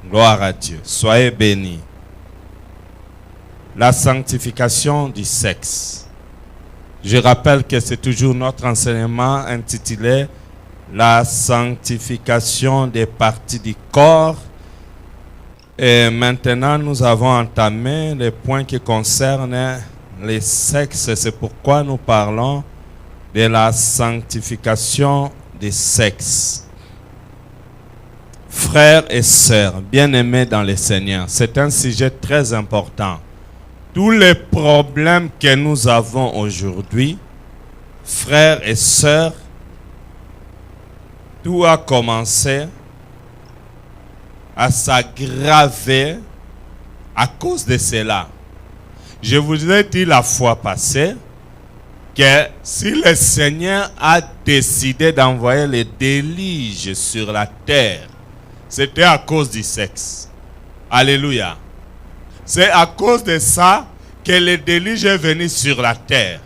Gloire à Dieu. Soyez bénis. La sanctification du sexe. Je rappelle que c'est toujours notre enseignement intitulé La sanctification des parties du corps. Et maintenant, nous avons entamé les points qui concernent les sexes. C'est pourquoi nous parlons de la sanctification des sexes. Frères et sœurs, bien-aimés dans le Seigneur, c'est un sujet très important. Tous les problèmes que nous avons aujourd'hui, frères et sœurs, tout a commencé à s'aggraver à cause de cela. Je vous ai dit la fois passée que si le Seigneur a décidé d'envoyer les déluges sur la terre, c'était à cause du sexe. Alléluia. C'est à cause de ça que le déluge est venu sur la terre.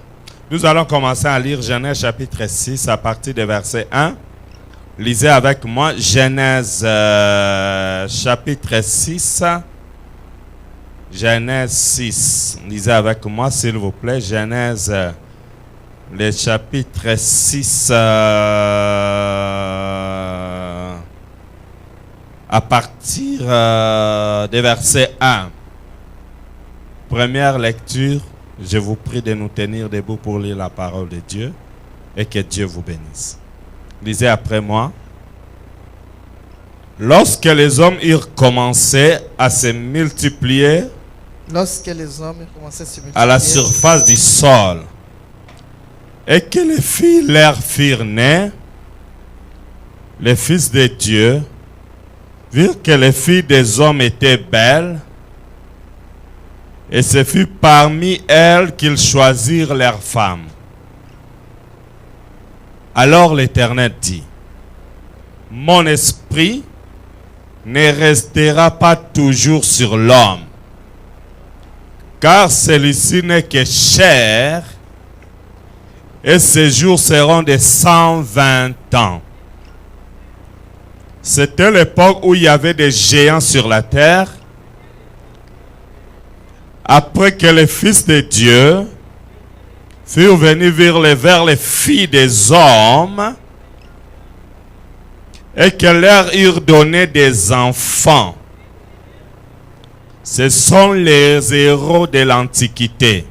Nous allons commencer à lire Genèse chapitre 6 à partir du verset 1. Lisez avec moi Genèse chapitre 6. Genèse 6. Lisez avec moi s'il vous plaît. Genèse le chapitre 6 à partir du verset 1. Première lecture, je vous prie de nous tenir debout pour lire la parole de Dieu et que Dieu vous bénisse. Lisez après moi. Lorsque les hommes eurent commencé à se multiplier, à la surface du sol, et que les filles leur firent naître, les fils de Dieu virent que les filles des hommes étaient belles, et ce fut parmi elles qu'ils choisirent leurs femmes. Alors l'Éternel dit, « Mon esprit ne restera pas toujours sur l'homme, car celui-ci n'est que chair, et ses jours seront de 120 ans. » C'était l'époque où il y avait des géants sur la terre. Après que les fils de Dieu furent venus vers les filles des hommes et que leur eurent donné des enfants. Ce sont les héros de l'Antiquité.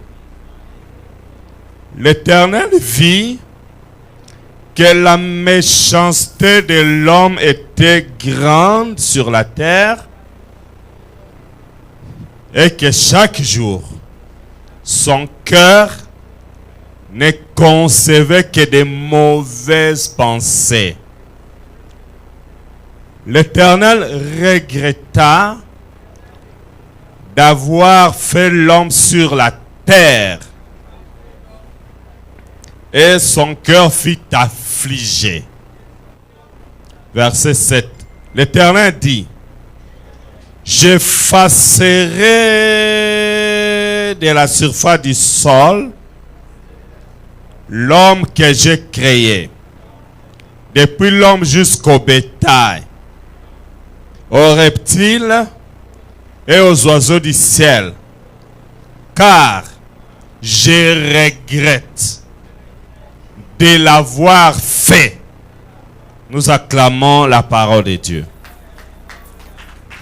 L'Éternel vit que la méchanceté de l'homme était grande sur la terre et que chaque jour, son cœur ne concevait que de mauvaises pensées. L'Éternel regretta d'avoir fait l'homme sur la terre et son cœur fut affligé. Verset 7. L'Éternel dit, j'effacerai de la surface du sol l'homme que j'ai créé, depuis l'homme jusqu'au bétail, aux reptiles et aux oiseaux du ciel, car je regrette de l'avoir fait. Nous acclamons la parole de Dieu.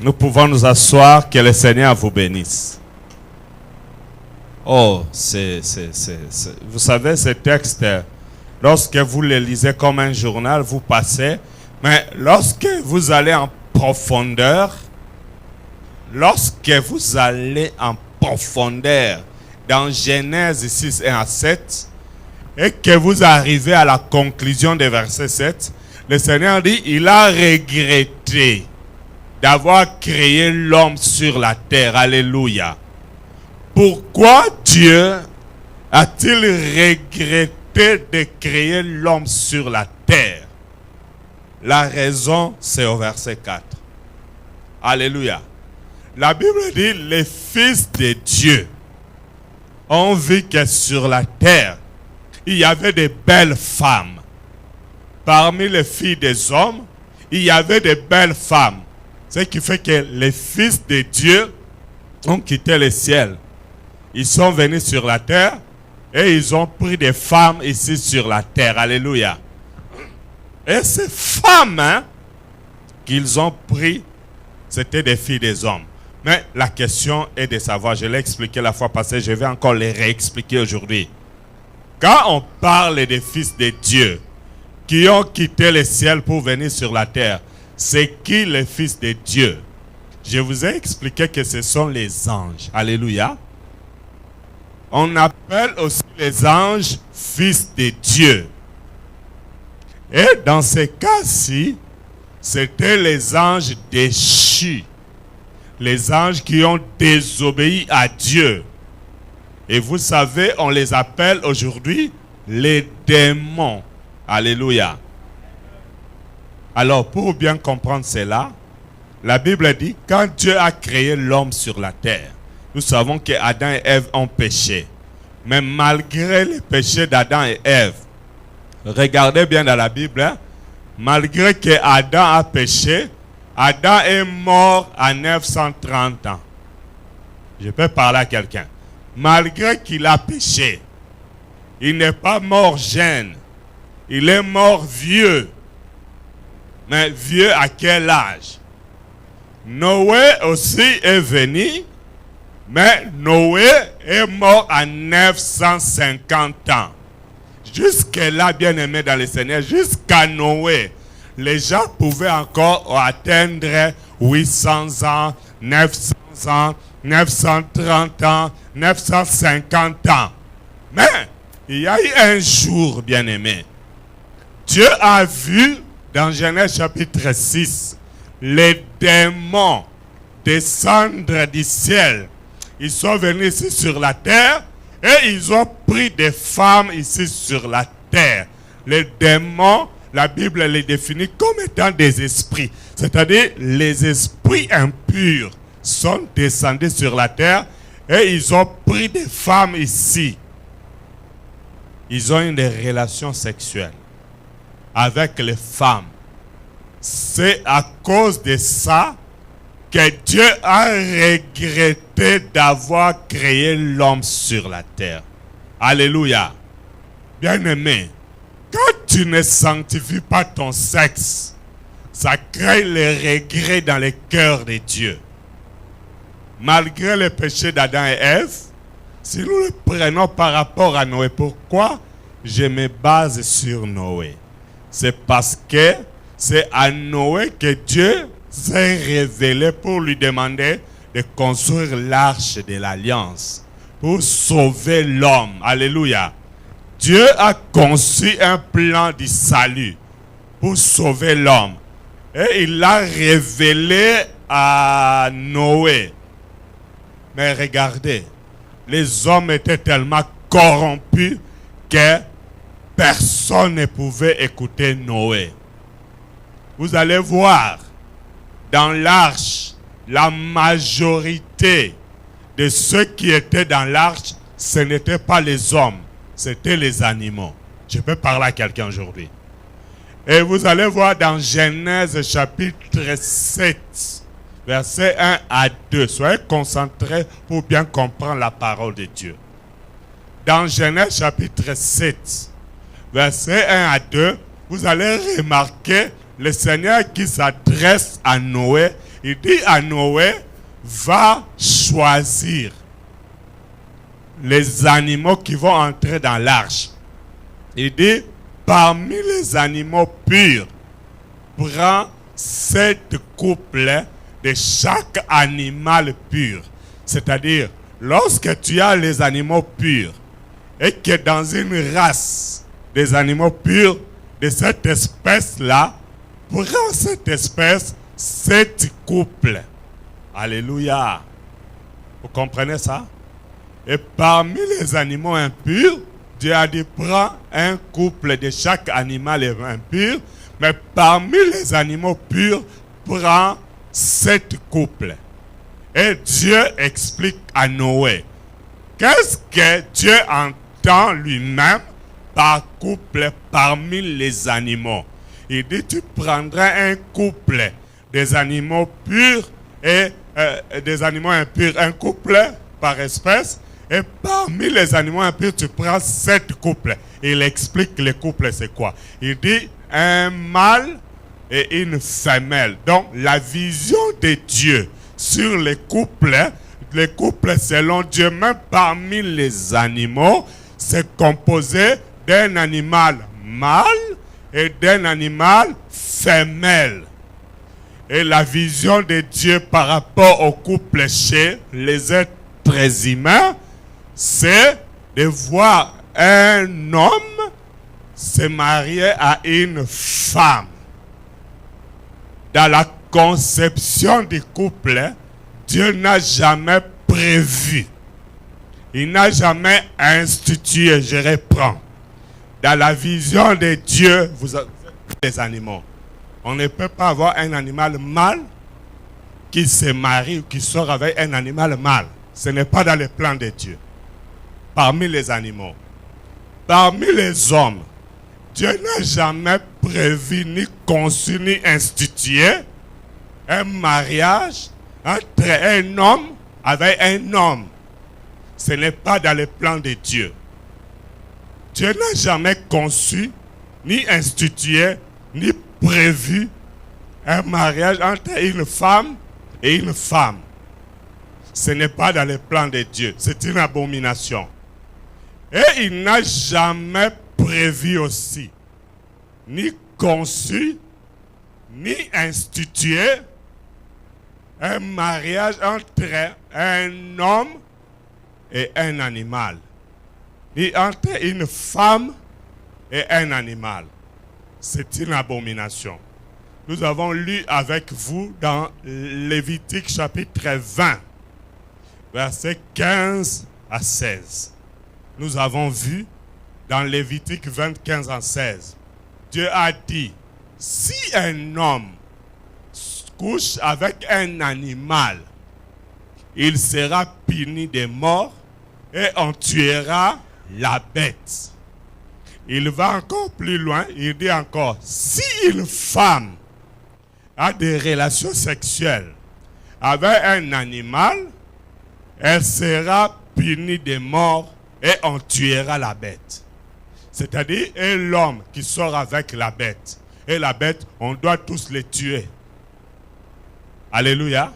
Nous pouvons nous asseoir, que le Seigneur vous bénisse. Oh, vous savez, ce texte, lorsque vous le lisez comme un journal, vous passez, mais lorsque vous allez en profondeur, dans Genèse 6, 1 à 7, et que vous arrivez à la conclusion du verset 7, le Seigneur dit, il a regretté d'avoir créé l'homme sur la terre. Alléluia. Pourquoi Dieu a-t-il regretté de créer l'homme sur la terre? La raison, c'est au verset 4. Alléluia. La Bible dit, les fils de Dieu ont vu que sur la terre, il y avait de belles femmes. Parmi les filles des hommes, il y avait de belles femmes. Ce qui fait que les fils de Dieu ont quitté le ciel. Ils sont venus sur la terre et ils ont pris des femmes ici sur la terre. Alléluia. Et ces femmes qu'ils ont pris, c'était des filles des hommes. Mais la question est de savoir, je l'ai expliqué la fois passée, je vais encore les réexpliquer aujourd'hui. Quand on parle des fils de Dieu qui ont quitté le ciel pour venir sur la terre, c'est qui les fils de Dieu? Je vous ai expliqué que ce sont les anges. Alléluia. On appelle aussi les anges fils de Dieu. Et dans ces cas-ci, c'était les anges déchus. Les anges qui ont désobéi à Dieu. Et vous savez, on les appelle aujourd'hui les démons. Alléluia. Alors, pour bien comprendre cela, la Bible dit, quand Dieu a créé l'homme sur la terre, nous savons que Adam et Ève ont péché. Mais malgré le péché d'Adam et Ève, regardez bien dans la Bible, malgré que Adam a péché, Adam est mort à 930 ans. Je peux parler à quelqu'un. Malgré qu'il a péché, il n'est pas mort jeune. Il est mort vieux. Mais vieux à quel âge? Noé aussi est venu, mais Noé est mort à 950 ans. Jusque-là, bien-aimé dans le Seigneur, jusqu'à Noé, les gens pouvaient encore atteindre 800 ans, 900 ans, 930 ans, 950 ans. Mais il y a eu un jour, bien-aimé, Dieu a vu dans Genèse chapitre 6, les démons descendre du ciel. Ils sont venus ici sur la terre et ils ont pris des femmes ici sur la terre. Les démons, la Bible les définit comme étant des esprits. C'est-à-dire les esprits impurs sont descendus sur la terre et ils ont pris des femmes ici. Ils ont eu des relations sexuelles avec les femmes. C'est à cause de ça que Dieu a regretté d'avoir créé l'homme sur la terre. Alléluia. Bien-aimé, quand tu ne sanctifies pas ton sexe, ça crée le regret dans le cœur de Dieu. Malgré le péché d'Adam et Ève, si nous le prenons par rapport à Noé, pourquoi je me base sur Noé? C'est parce que c'est à Noé que Dieu s'est révélé pour lui demander de construire l'arche de l'alliance, pour sauver l'homme. Alléluia. Dieu a conçu un plan du salut pour sauver l'homme. Et il l'a révélé à Noé. Mais regardez, les hommes étaient tellement corrompus que personne ne pouvait écouter Noé. Vous allez voir, dans l'arche, la majorité de ceux qui étaient dans l'arche, ce n'étaient pas les hommes, c'était les animaux. Je peux parler à quelqu'un aujourd'hui. Et vous allez voir dans Genèse chapitre 7, versets 1 à 2. Soyez concentrés pour bien comprendre la parole de Dieu. Dans Genèse chapitre 7, versets 1 à 2, vous allez remarquer le Seigneur qui s'adresse à Noé. Il dit à Noé, va choisir les animaux qui vont entrer dans l'arche. Il dit, parmi les animaux purs, prends 7 couples de chaque animal pur. C'est-à-dire, lorsque tu as les animaux purs, et que dans une race des animaux purs de cette espèce-là, prends cette espèce, 7 couples. Alléluia. Vous comprenez ça? Et parmi les animaux impurs, Dieu a dit, prends un couple de chaque animal impur, mais parmi les animaux purs, prends 7 couples. Et Dieu explique à Noé, qu'est-ce que Dieu entend lui-même par couple parmi les animaux? Il dit, tu prendras un couple des animaux purs et des animaux impurs. Un couple par espèce. Et parmi les animaux impurs, tu prends 7 couples. Il explique les couples, c'est quoi? Il dit un mâle et une femelle. Donc, la vision de Dieu sur les couples selon Dieu, même parmi les animaux, c'est composé d'un animal mâle et d'un animal femelle. Et la vision de Dieu par rapport au couple chez les êtres humains, c'est de voir un homme se marier à une femme. Dans la conception du couple, Dieu n'a jamais prévu. Il n'a jamais institué, je reprends. Dans la vision de Dieu, vous êtes les animaux. On ne peut pas avoir un animal mâle qui se marie ou qui sort avec un animal mâle. Ce n'est pas dans le plan de Dieu. Parmi les animaux, parmi les hommes, Dieu n'a jamais prévu, ni conçu, ni institué un mariage entre un homme avec un homme. Ce n'est pas dans le plan de Dieu. Dieu n'a jamais conçu, ni institué, ni prévu un mariage entre une femme et une femme. Ce n'est pas dans le plan de Dieu. C'est une abomination. Et il n'a jamais prévu aussi, ni conçu, ni institué un mariage entre un homme et un animal, ni entre une femme et un animal. C'est une abomination. Nous avons lu avec vous dans Lévitique chapitre 20, versets 15 à 16. Nous avons vu dans Lévitique 20, 15 à 16. Dieu a dit, si un homme couche avec un animal, il sera puni de mort et on tuera la bête. Il va encore plus loin, il dit encore, si une femme a des relations sexuelles avec un animal, elle sera punie de mort et on tuera la bête. C'est-à-dire, et l'homme qui sort avec la bête. Et la bête, on doit tous les tuer. Alléluia.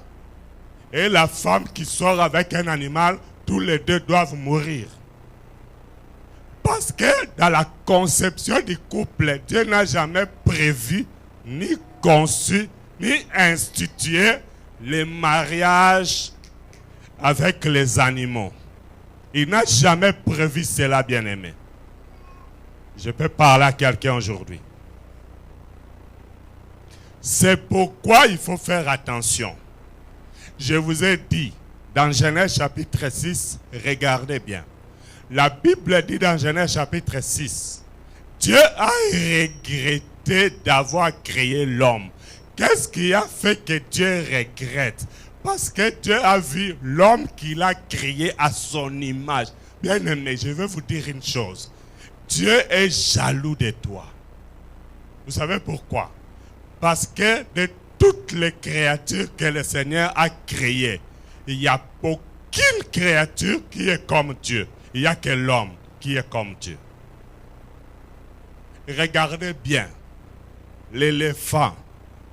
Et la femme qui sort avec un animal, tous les deux doivent mourir. Parce que dans la conception du couple, Dieu n'a jamais prévu, ni conçu, ni institué le mariage avec les animaux. Il n'a jamais prévu cela, bien-aimé. Je peux parler à quelqu'un aujourd'hui. C'est pourquoi il faut faire attention. Je vous ai dit, dans Genèse chapitre 6, regardez bien. La Bible dit dans Genèse chapitre 6, Dieu a regretté d'avoir créé l'homme. Qu'est-ce qui a fait que Dieu regrette? Parce que Dieu a vu l'homme qu'il a créé à son image. Bien-aimé, je vais vous dire une chose. Dieu est jaloux de toi. Vous savez pourquoi? Parce que de toutes les créatures que le Seigneur a créées, il n'y a aucune créature qui est comme Dieu. Il n'y a que l'homme qui est comme Dieu. Regardez bien. L'éléphant,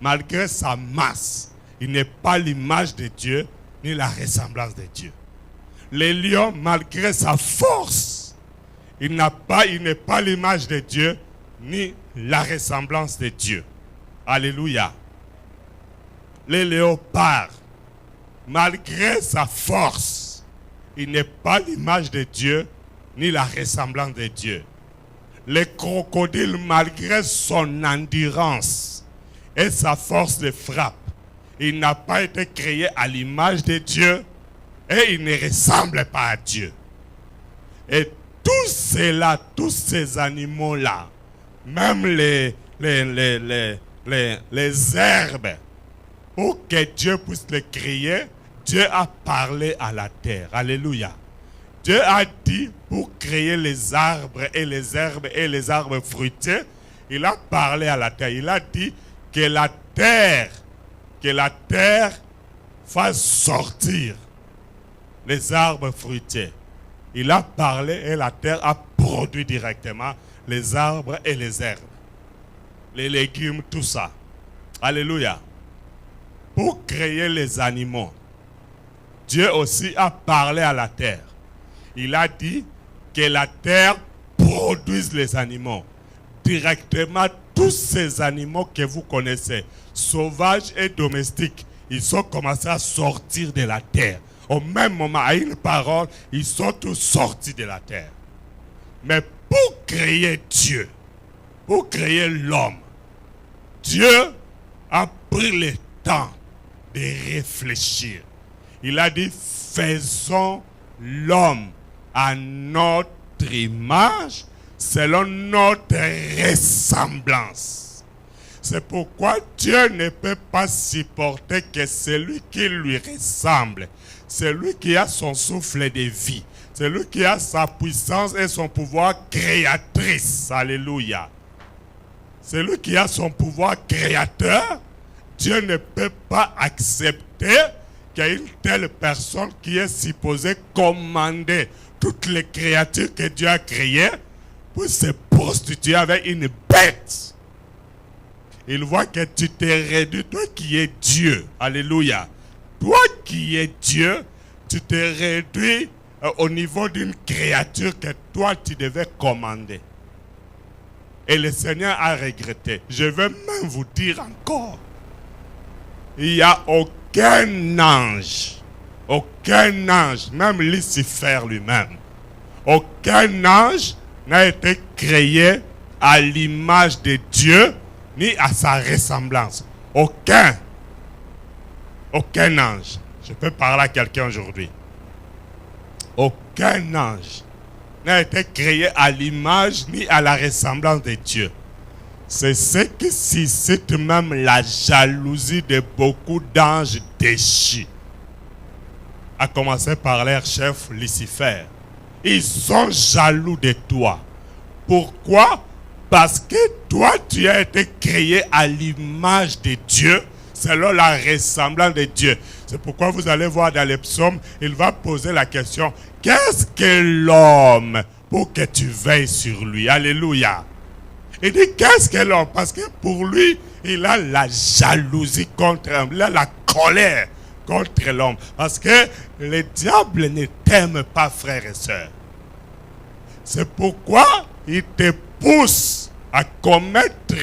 malgré sa masse, il n'est pas l'image de Dieu, ni la ressemblance de Dieu. Le lion, malgré sa force, il n'est pas l'image de Dieu, ni la ressemblance de Dieu. Alléluia. Le léopard, malgré sa force, il n'est pas l'image de Dieu, ni la ressemblance de Dieu. Le crocodile, malgré son endurance et sa force de frappe, il n'a pas été créé à l'image de Dieu et il ne ressemble pas à Dieu. Et tout cela, tous ces animaux-là, même les herbes, pour que Dieu puisse les créer, Dieu a parlé à la terre. Alléluia. Dieu a dit pour créer les arbres et les herbes et les arbres fruitiers, il a parlé à la terre. Il a dit que la terre que la terre fasse sortir les arbres fruitiers. Il a parlé et la terre a produit directement les arbres et les herbes, les légumes, tout ça. Alléluia. Pour créer les animaux, Dieu aussi a parlé à la terre. Il a dit que la terre produise les animaux. Directement, tous ces animaux que vous connaissez, sauvages et domestiques, ils ont commencé à sortir de la terre. Au même moment, à une parole, ils sont tous sortis de la terre. Mais pour créer Dieu, pour créer l'homme, Dieu a pris le temps de réfléchir. Il a dit, faisons l'homme à notre image, selon notre ressemblance. C'est pourquoi Dieu ne peut pas supporter que celui qui lui ressemble, celui qui a son souffle de vie, celui qui a sa puissance et son pouvoir créatrice. Alléluia. Celui qui a son pouvoir créateur, Dieu ne peut pas accepter qu'il y ait une telle personne qui est supposée commander toutes les créatures que Dieu a créées pour se prostituer avec une bête. Il voit que tu t'es réduit, toi qui es Dieu. Alléluia. Toi qui es Dieu, tu t'es réduit au niveau d'une créature que toi tu devais commander. Et le Seigneur a regretté. Je vais même vous dire encore. Il n'y a aucun ange, même Lucifer lui-même, aucun ange n'a été créé à l'image de Dieu ni à sa ressemblance. Aucun ange. Je peux parler à quelqu'un aujourd'hui. Aucun ange n'a été créé à l'image ni à la ressemblance de Dieu. C'est ce qui suscite même la jalousie de beaucoup d'anges déchus. À commencer par leur chef Lucifer. Ils sont jaloux de toi. Pourquoi? Parce que toi, tu as été créé à l'image de Dieu, selon la ressemblance de Dieu. C'est pourquoi vous allez voir dans les psaumes, il va poser la question, qu'est-ce que l'homme pour que tu veilles sur lui? Alléluia. Il dit, qu'est-ce que l'homme? Parce que pour lui, il a la jalousie contre l'homme, il a la colère contre l'homme. Parce que le diable ne t'aime pas, frères et sœurs. C'est pourquoi il te pousse à commettre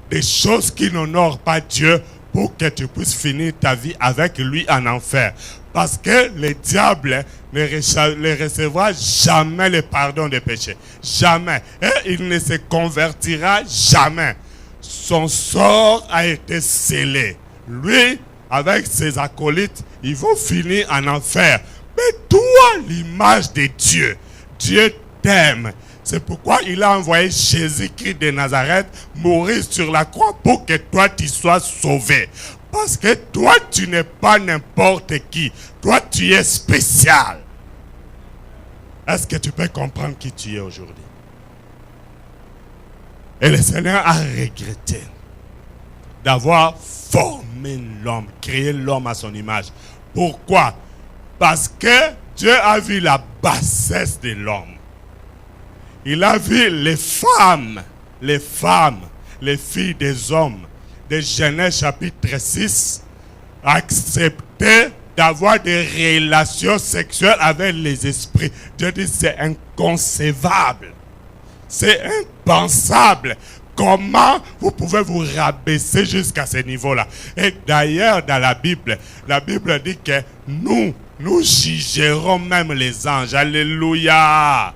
des choses qui n'honorent pas Dieu pour que tu puisses finir ta vie avec lui en enfer. Parce que le diable ne recevra jamais le pardon des péchés. Jamais. Et il ne se convertira jamais. Son sort a été scellé. Lui, avec ses acolytes, ils vont finir en enfer. Mais toi, l'image de Dieu, Dieu t'aime. C'est pourquoi il a envoyé Jésus-Christ de Nazareth mourir sur la croix pour que toi tu sois sauvé. Parce que toi tu n'es pas n'importe qui. Toi tu es spécial. Est-ce que tu peux comprendre qui tu es aujourd'hui? Et le Seigneur a regretté d'avoir formé l'homme, créé l'homme à son image. Pourquoi? Parce que Dieu a vu la bassesse de l'homme. Il a vu les femmes, les filles des hommes, de Genèse chapitre 6, accepter d'avoir des relations sexuelles avec les esprits. Dieu dit c'est inconcevable, c'est impensable. Comment vous pouvez vous rabaisser jusqu'à ce niveau-là? Et d'ailleurs, dans la Bible dit que nous jugerons même les anges. Alléluia!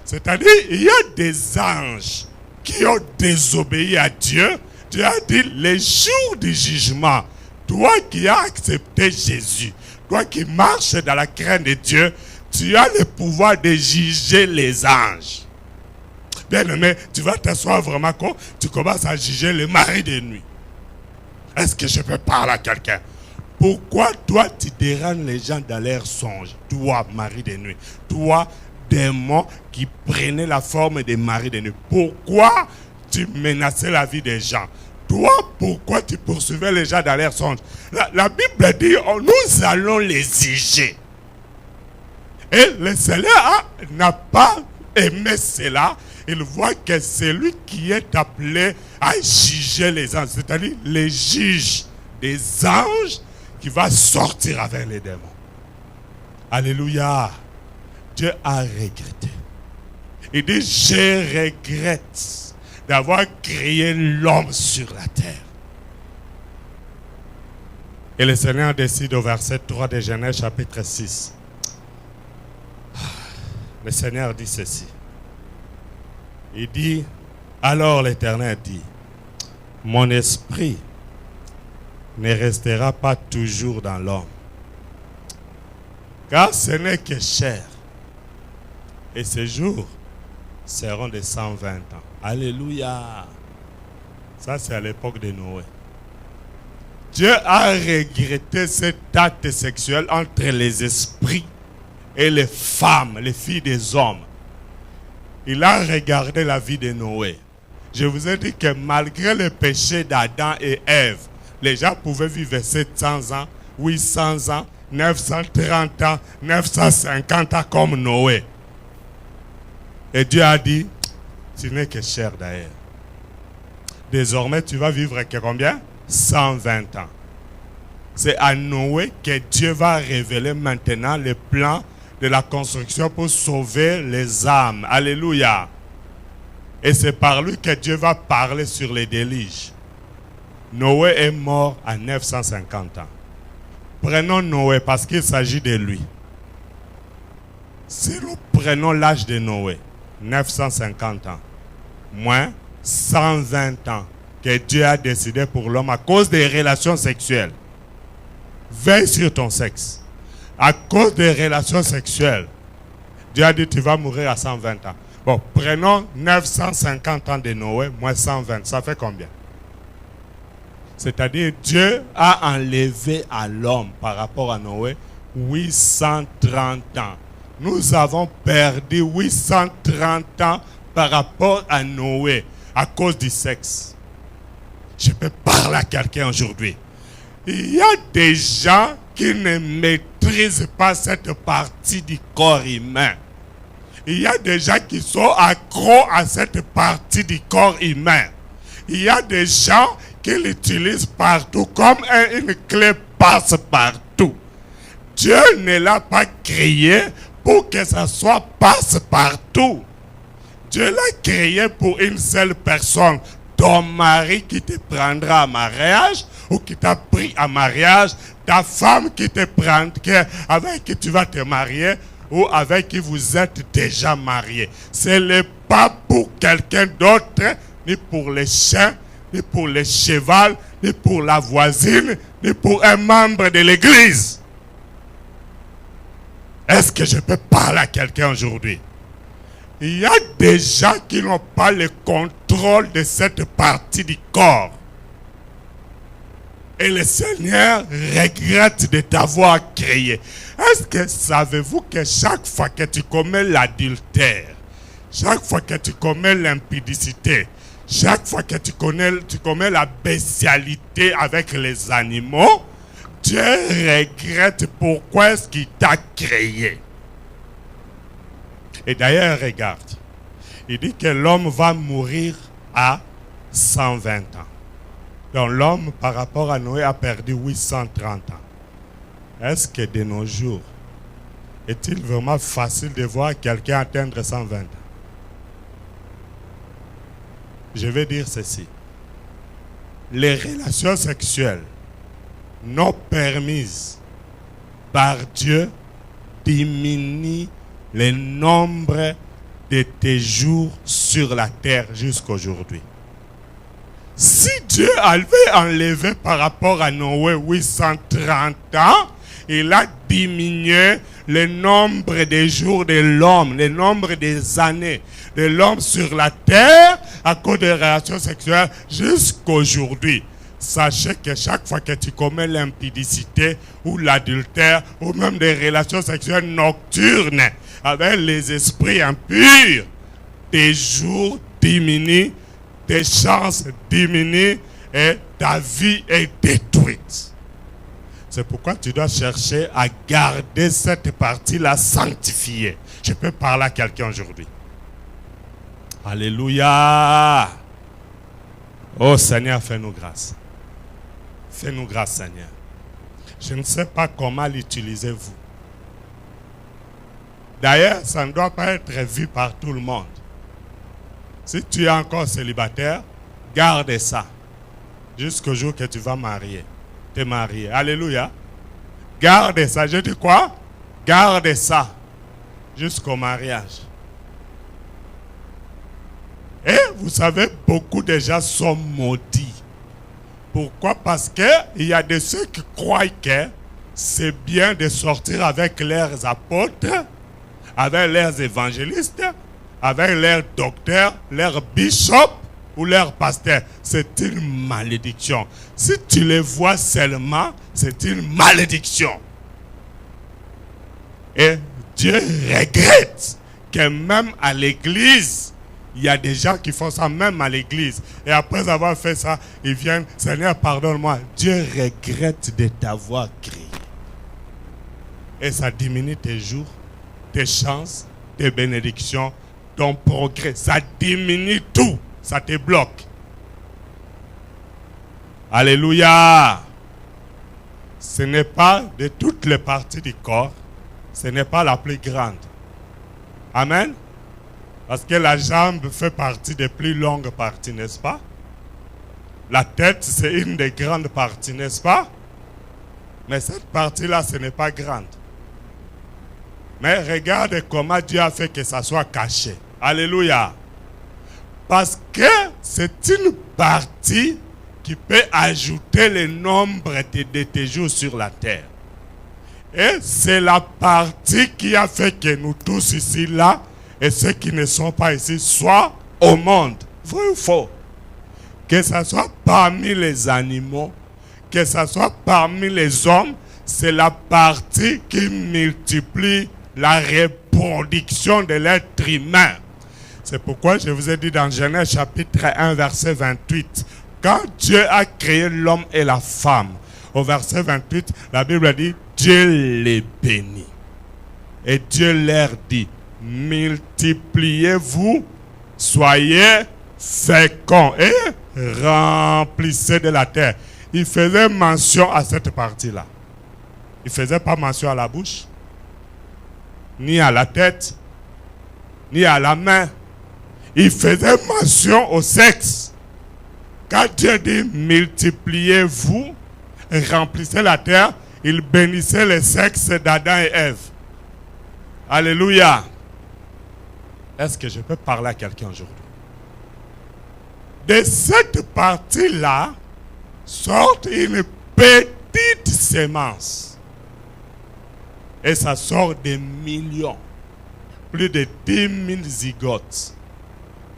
C'est-à-dire, il y a des anges qui ont désobéi à Dieu. Dieu a dit, les jours du jugement, toi qui as accepté Jésus, toi qui marches dans la crainte de Dieu, tu as le pouvoir de juger les anges. Bien aimé, tu vas t'asseoir vraiment quand tu commences à juger le mari de nuit. Est-ce que je peux parler à quelqu'un? Pourquoi toi tu déranges les gens dans leurs songes? Toi, mari de nuit. Toi, démon qui prenait la forme des maris de nuit. Pourquoi tu menaçais la vie des gens? toi, pourquoi tu poursuivais les gens dans leurs songes? La Bible dit, nous allons les juger. Et le Seigneur n'a pas aimé cela. Il voit que c'est lui qui est appelé à juger les anges, c'est-à-dire les juges des anges qui va sortir avec les démons. Alléluia. Dieu a regretté. Il dit, je regrette d'avoir créé l'homme sur la terre. Et le Seigneur décide au verset 3 de Genèse chapitre 6. Le Seigneur dit ceci. Il dit, alors l'Éternel dit, mon esprit ne restera pas toujours dans l'homme, car ce n'est que chair. Et ces jours seront de 120 ans. Alléluia. Ça, c'est à l'époque de Noé. Dieu a regretté cet acte sexuel entre les esprits et les femmes, les filles des hommes. Il a regardé la vie de Noé. Je vous ai dit que malgré le péché d'Adam et Ève, les gens pouvaient vivre 700 ans, 800 ans, 930 ans, 950 ans comme Noé. Et Dieu a dit, tu n'es que chair d'ailleurs. Désormais, tu vas vivre que combien? 120 ans. C'est à Noé que Dieu va révéler maintenant le plan de la construction pour sauver les âmes. Alléluia. Et c'est par lui que Dieu va parler sur les déluges. Noé est mort à 950 ans. Prenons Noé parce qu'il s'agit de lui. Si nous prenons l'âge de Noé, 950 ans, moins 120 ans que Dieu a décidé pour l'homme à cause des relations sexuelles. Veille sur ton sexe. À cause des relations sexuelles, Dieu a dit tu vas mourir à 120 ans. Bon, prenons 950 ans de Noé, moins 120, ça fait combien? C'est-à-dire Dieu a enlevé à l'homme par rapport à Noé 830 ans. Nous avons perdu 830 ans par rapport à Noé à cause du sexe. Je peux parler à quelqu'un aujourd'hui. Il y a des gens qui ne maîtrisent pas cette partie du corps humain. Il y a des gens qui sont accros à cette partie du corps humain. Il y a des gens qui l'utilisent partout comme une clé passe-partout. Dieu ne l'a pas créé pour que ça soit passe-partout. Dieu l'a créé pour une seule personne. Ton mari qui te prendra en mariage ou qui t'a pris en mariage, ta femme qui te prend, avec qui tu vas te marier ou avec qui vous êtes déjà marié. Ce n'est pas pour quelqu'un d'autre, ni pour les chiens, ni pour les chevaux, ni pour la voisine, ni pour un membre de l'église. Est-ce que je peux parler à quelqu'un aujourd'hui? Il y a des gens qui n'ont pas le contrôle de cette partie du corps. Et le Seigneur regrette de t'avoir créé. Est-ce que savez-vous que chaque fois que tu commets l'adultère, chaque fois que tu commets l'impudicité, chaque fois que tu commets la bestialité avec les animaux, Dieu regrette pourquoi est-ce qu'il t'a créé. Et d'ailleurs, regarde, il dit que l'homme va mourir à 120 ans. Donc l'homme, par rapport à Noé, a perdu 830 ans. Est-ce que de nos jours, est-il vraiment facile de voir quelqu'un atteindre 120 ans? Je vais dire ceci. Les relations sexuelles non permises par Dieu diminuent le nombre de tes jours sur la terre jusqu'aujourd'hui. Si Dieu avait enlevé par rapport à Noé 830 ans, il a diminué le nombre des jours de l'homme, le nombre des années de l'homme sur la terre à cause des relations sexuelles jusqu'aujourd'hui. Sachez que chaque fois que tu commets l'impudicité ou l'adultère ou même des relations sexuelles nocturnes avec les esprits impurs, tes jours diminuent, tes chances diminuent et ta vie est détruite. C'est pourquoi tu dois chercher à garder cette partie-là sanctifiée. Je peux parler à quelqu'un aujourd'hui. Alléluia. Oh Seigneur, fais-nous grâce. Fais-nous grâce, Seigneur. Je ne sais pas comment l'utiliser vous. D'ailleurs, ça ne doit pas être vu par tout le monde. Si tu es encore célibataire, garde ça jusqu'au jour que tu vas te marier. Alléluia. Garde ça. Je dis quoi? Garde ça jusqu'au mariage. Et vous savez, beaucoup de gens sont maudits. Pourquoi? Parce qu'il y a de ceux qui croient que c'est bien de sortir avec leurs apôtres, avec leurs évangélistes, avec leurs docteurs, leurs bishops ou leurs pasteurs. C'est une malédiction. Si tu les vois seulement, c'est une malédiction. Et Dieu regrette que même à l'église, il y a des gens qui font ça même à l'église. Et après avoir fait ça, ils viennent, Seigneur, pardonne-moi. Dieu regrette de t'avoir créé. Et ça diminue tes jours, tes chances, tes bénédictions, ton progrès. Ça diminue tout. Ça te bloque. Alléluia. Ce n'est pas de toutes les parties du corps, ce n'est pas la plus grande. Amen. Parce que la jambe fait partie des plus longues parties, n'est-ce pas? La tête, c'est une des grandes parties, n'est-ce pas? Mais cette partie-là, ce n'est pas grande. Mais regarde comment Dieu a fait que ça soit caché. Alléluia. Parce que c'est une partie qui peut ajouter le nombre de tes jours sur la terre. Et c'est la partie qui a fait que nous tous ici, là, et ceux qui ne sont pas ici, soient au monde. Vrai ou faux? Que ce soit parmi les animaux, que ce soit parmi les hommes, c'est la partie qui multiplie la reproduction de l'être humain. C'est pourquoi je vous ai dit dans Genèse chapitre 1, verset 28, quand Dieu a créé l'homme et la femme, au verset 28, la Bible dit, Dieu les bénit. Et Dieu leur dit, multipliez-vous, soyez féconds et remplissez de la terre. Il faisait mention à cette partie-là. Il ne faisait pas mention à la bouche, ni à la tête, ni à la main. Il faisait mention au sexe. Quand Dieu dit multipliez-vous, remplissez la terre, il bénissait le sexe d'Adam et Ève. Alléluia. Est-ce que je peux parler à quelqu'un aujourd'hui? De cette partie-là sort une petite sémence. Et ça sort des millions. Plus de 10 000 zygotes.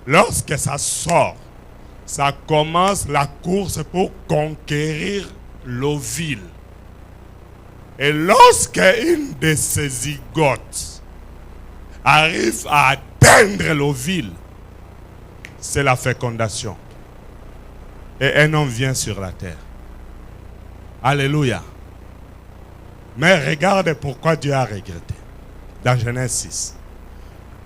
Lorsque ça sort, ça commence la course pour conquérir l'ovule. Et lorsque une de ces zygotes arrive à atteindre l'ovule, c'est la fécondation. Et un homme vient sur la terre. Alléluia. Mais regarde pourquoi Dieu a regretté. Dans Genèse 6.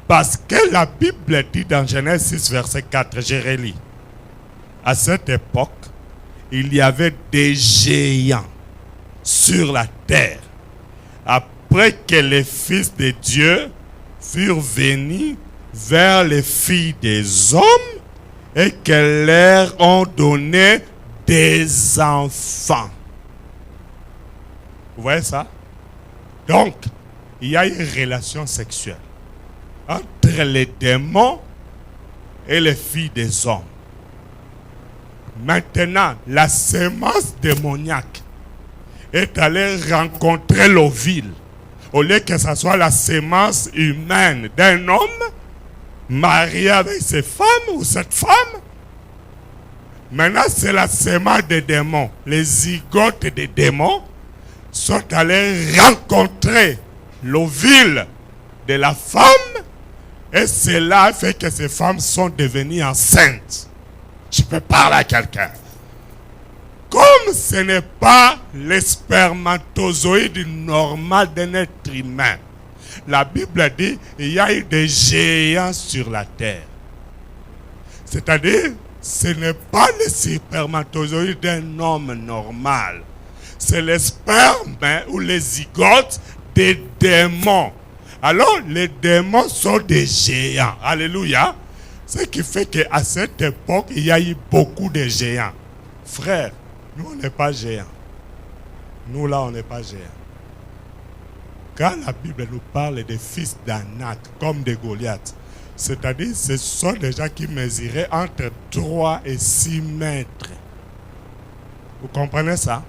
Parce que la Bible dit dans Genèse 6, verset 4, je relis. À cette époque, il y avait des géants sur la terre. Après que les fils de Dieu furent venus vers les filles des hommes et que leur ont donné des enfants. Vous voyez ça? Donc, il y a une relation sexuelle entre les démons et les filles des hommes. Maintenant, la sémence démoniaque est allée rencontrer l'ovule. Au lieu que ce soit la sémence humaine d'un homme marié avec ses femmes ou cette femme, maintenant c'est la sémence des démons. Les zygotes des démons sont allés rencontrer l'ovule de la femme et cela fait que ces femmes sont devenues enceintes. Je peux parler à quelqu'un. Comme ce n'est pas le spermatozoïde normal d'un être humain, la Bible dit qu'il y a eu des géants sur la terre. C'est-à-dire, ce n'est pas le spermatozoïde d'un homme normal. C'est le sperme ou les zygotes des démons. Alors, les démons sont des géants. Alléluia. Ce qui fait qu'à cette époque, il y a eu beaucoup de géants. Frère, nous, on n'est pas géants. Nous, là, on n'est pas géants. Quand la Bible nous parle des fils d'Anak, comme des Goliaths, c'est-à-dire, ce sont des gens qui mesuraient entre 3 et 6 mètres. Vous comprenez ça?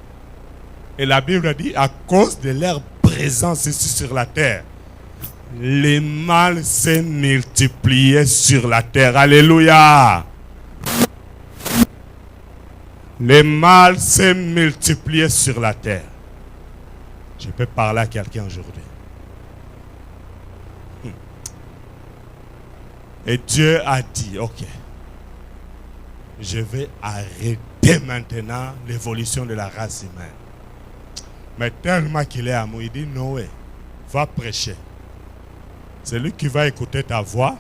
Et la Bible dit, à cause de leur présence ici sur la terre, les mâles s'est multiplié sur la terre. Alléluia. Les mâles s'est multiplié sur la terre. Je peux parler à quelqu'un aujourd'hui. Et Dieu a dit, ok, je vais arrêter maintenant l'évolution de la race humaine. Mais tellement qu'il est amoureux, il dit, Noé, va prêcher. C'est lui qui va écouter ta voix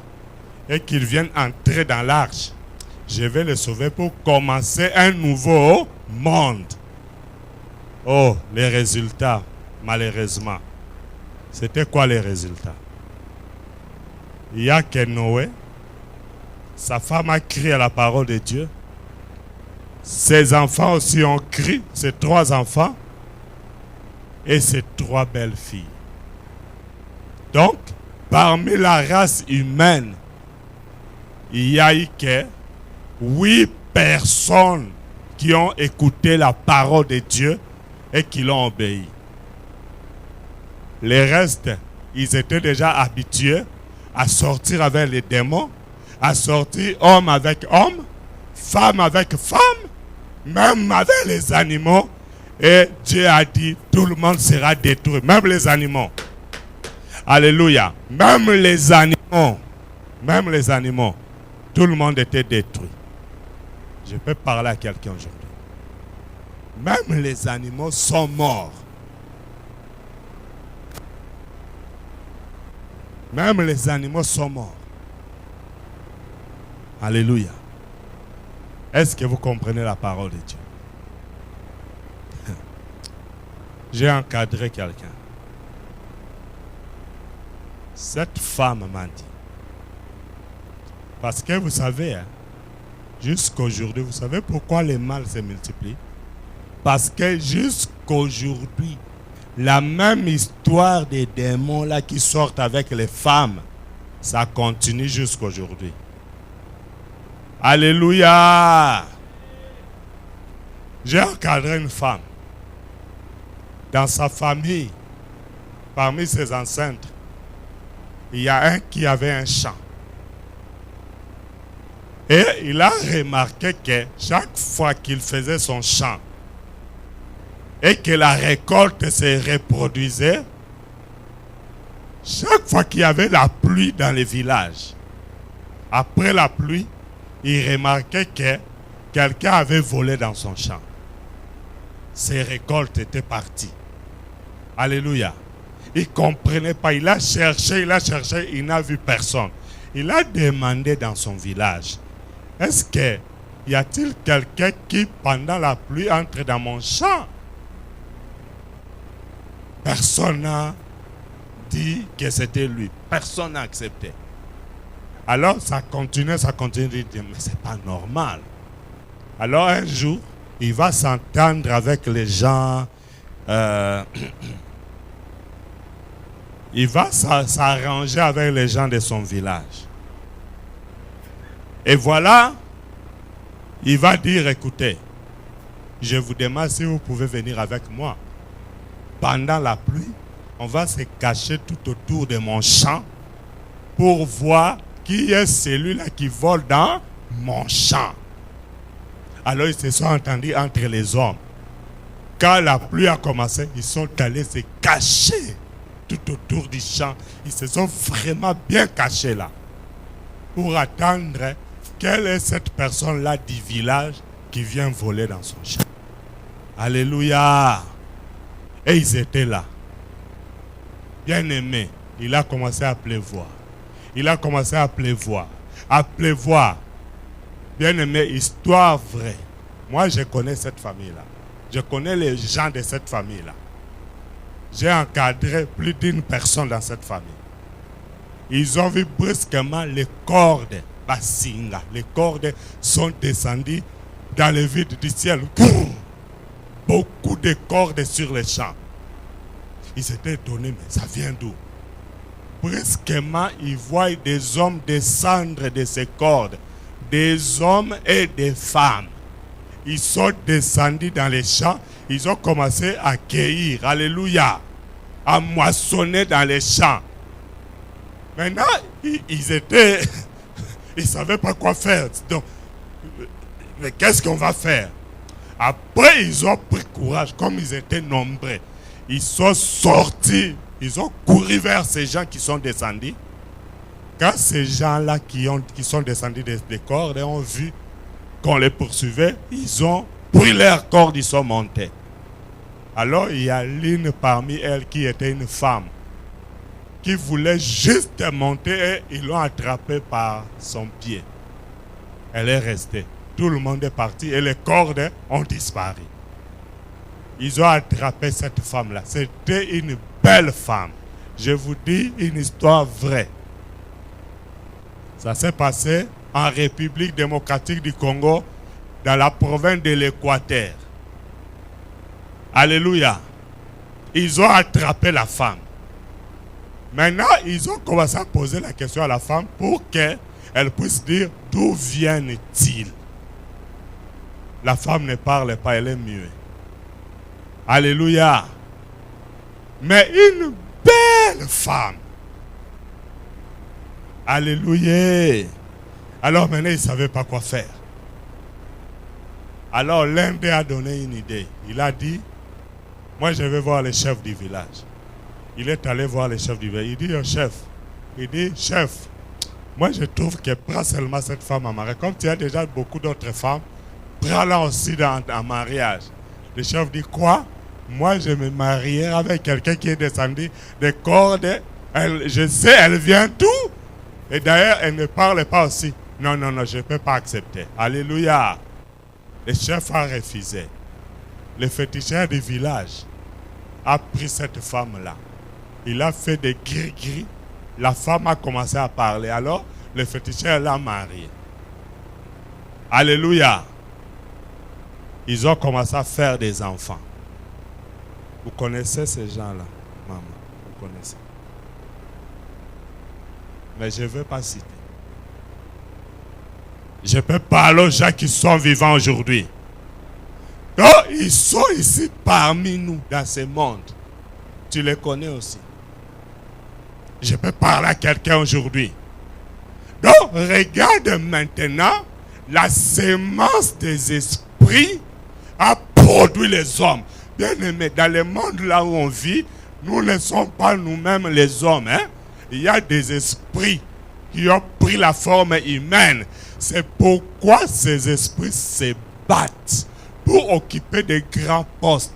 et qu'il vienne entrer dans l'arche. Je vais le sauver pour commencer un nouveau monde. Oh, les résultats, malheureusement. C'était quoi les résultats? Il y a que Noé, sa femme a crié à la parole de Dieu. Ses enfants aussi ont crié, ses 3 enfants et ses 3 belles filles. Donc, parmi la race humaine, il y a eu que 8 personnes qui ont écouté la parole de Dieu et qui l'ont obéi. Les restes, ils étaient déjà habitués à sortir avec les démons, à sortir homme avec homme, femme avec femme, même avec les animaux. Et Dieu a dit, tout le monde sera détruit, même les animaux. Alléluia. Même les animaux, tout le monde était détruit. Je peux parler à quelqu'un aujourd'hui. Même les animaux sont morts. Même les animaux sont morts. Alléluia. Est-ce que vous comprenez la parole de Dieu? J'ai encadré quelqu'un. Cette femme m'a dit. Parce que vous savez, hein, jusqu'aujourd'hui, vous savez pourquoi les mâles se multiplient? Parce que jusqu'aujourd'hui, la même histoire des démons là qui sortent avec les femmes, ça continue jusqu'aujourd'hui. Alléluia. J'ai encadré une femme. Dans sa famille, parmi ses ancêtres, il y a un qui avait un champ. Et il a remarqué que chaque fois qu'il faisait son champ et que la récolte se reproduisait, chaque fois qu'il y avait la pluie dans les villages, après la pluie, il remarquait que quelqu'un avait volé dans son champ. Ses récoltes étaient parties. Alléluia. Il ne comprenait pas. Il a cherché, il n'a vu personne. Il a demandé dans son village, est-ce que y a-t-il quelqu'un qui, pendant la pluie, entre dans mon champ? Personne n'a dit que c'était lui. Personne n'a accepté. Alors, ça continue, il dit, mais c'est pas normal. Alors, un jour, il va s'entendre avec les gens. Il va s'arranger avec les gens de son village. Et voilà, il va dire, écoutez, je vous demande si vous pouvez venir avec moi. Pendant la pluie, on va se cacher tout autour de mon champ pour voir qui est celui-là qui vole dans mon champ. Alors ils se sont entendus entre les hommes. Quand la pluie a commencé, ils sont allés se cacher tout autour du champ. Ils se sont vraiment bien cachés là pour attendre quelle est cette personne-là du village qui vient voler dans son champ. Alléluia. Et ils étaient là. Bien aimé, il a commencé à pleuvoir. Il a commencé à pleuvoir. À pleuvoir. Bien aimé, histoire vraie. Moi, je connais cette famille-là. Je connais les gens de cette famille-là. J'ai encadré plus d'une personne dans cette famille. Ils ont vu brusquement les cordes Basinga. Les cordes sont descendues dans le vide du ciel. Beaucoup de cordes sur les champs. Ils étaient étonnés, mais ça vient d'où? Brusquement, ils voient des hommes descendre de ces cordes. Des hommes et des femmes. Ils sont descendus dans les champs. Ils ont commencé à cueillir. Alléluia. À moissonner dans les champs. Maintenant, ils étaient... Ils ne savaient pas quoi faire. Donc, mais qu'est-ce qu'on va faire? Après, ils ont pris courage. Comme ils étaient nombreux, ils sont sortis. Ils ont couru vers ces gens qui sont descendus. Quand ces gens-là qui sont descendus des cordes ont vu qu'on les poursuivait, ils ont pris leurs cordes, ils sont montés. Alors, il y a l'une parmi elles qui était une femme qui voulait juste monter et ils l'ont attrapée par son pied. Elle est restée. Tout le monde est parti et les cordes ont disparu. Ils ont attrapé cette femme-là. C'était une belle femme. Je vous dis une histoire vraie. Ça s'est passé en République démocratique du Congo, dans la province de l'Équateur. Alléluia. Ils ont attrapé la femme. Maintenant, ils ont commencé à poser la question à la femme pour qu'elle puisse dire d'où viennent-ils. La femme ne parle pas, elle est muette. Alléluia. Mais une belle femme. Alléluia. Alors maintenant, ils ne savaient pas quoi faire. Alors l'un d'eux a donné une idée. Il a dit, moi je vais voir le chef du village. Il est allé voir le chef du village. Il dit au chef, chef, moi je trouve que prends seulement cette femme en mariage. Comme tu as déjà beaucoup d'autres femmes, prends-la aussi en mariage. Le chef dit, quoi? Moi je me marierai avec quelqu'un qui est descendu des cordes. Je sais, elle vient d'où? Et d'ailleurs, elle ne parle pas aussi. Non, non, non, je ne peux pas accepter. Alléluia. Le chef a refusé. Le féticheur du village a pris cette femme-là. Il a fait des gris-gris. La femme a commencé à parler. Alors, le féticheur l'a mariée. Alléluia. Ils ont commencé à faire des enfants. Vous connaissez ces gens-là, maman? Vous connaissez? Mais je ne veux pas citer. Je peux parler aux gens qui sont vivants aujourd'hui. Donc, ils sont ici parmi nous, dans ce monde. Tu les connais aussi. Je peux parler à quelqu'un aujourd'hui. Donc, regarde maintenant, la sémence des esprits a produit les hommes. Bien aimé, dans le monde là où on vit, nous ne sommes pas nous-mêmes les hommes. Hein? Il y a des esprits qui ont pris la forme humaine. C'est pourquoi ces esprits se battent pour occuper de grands postes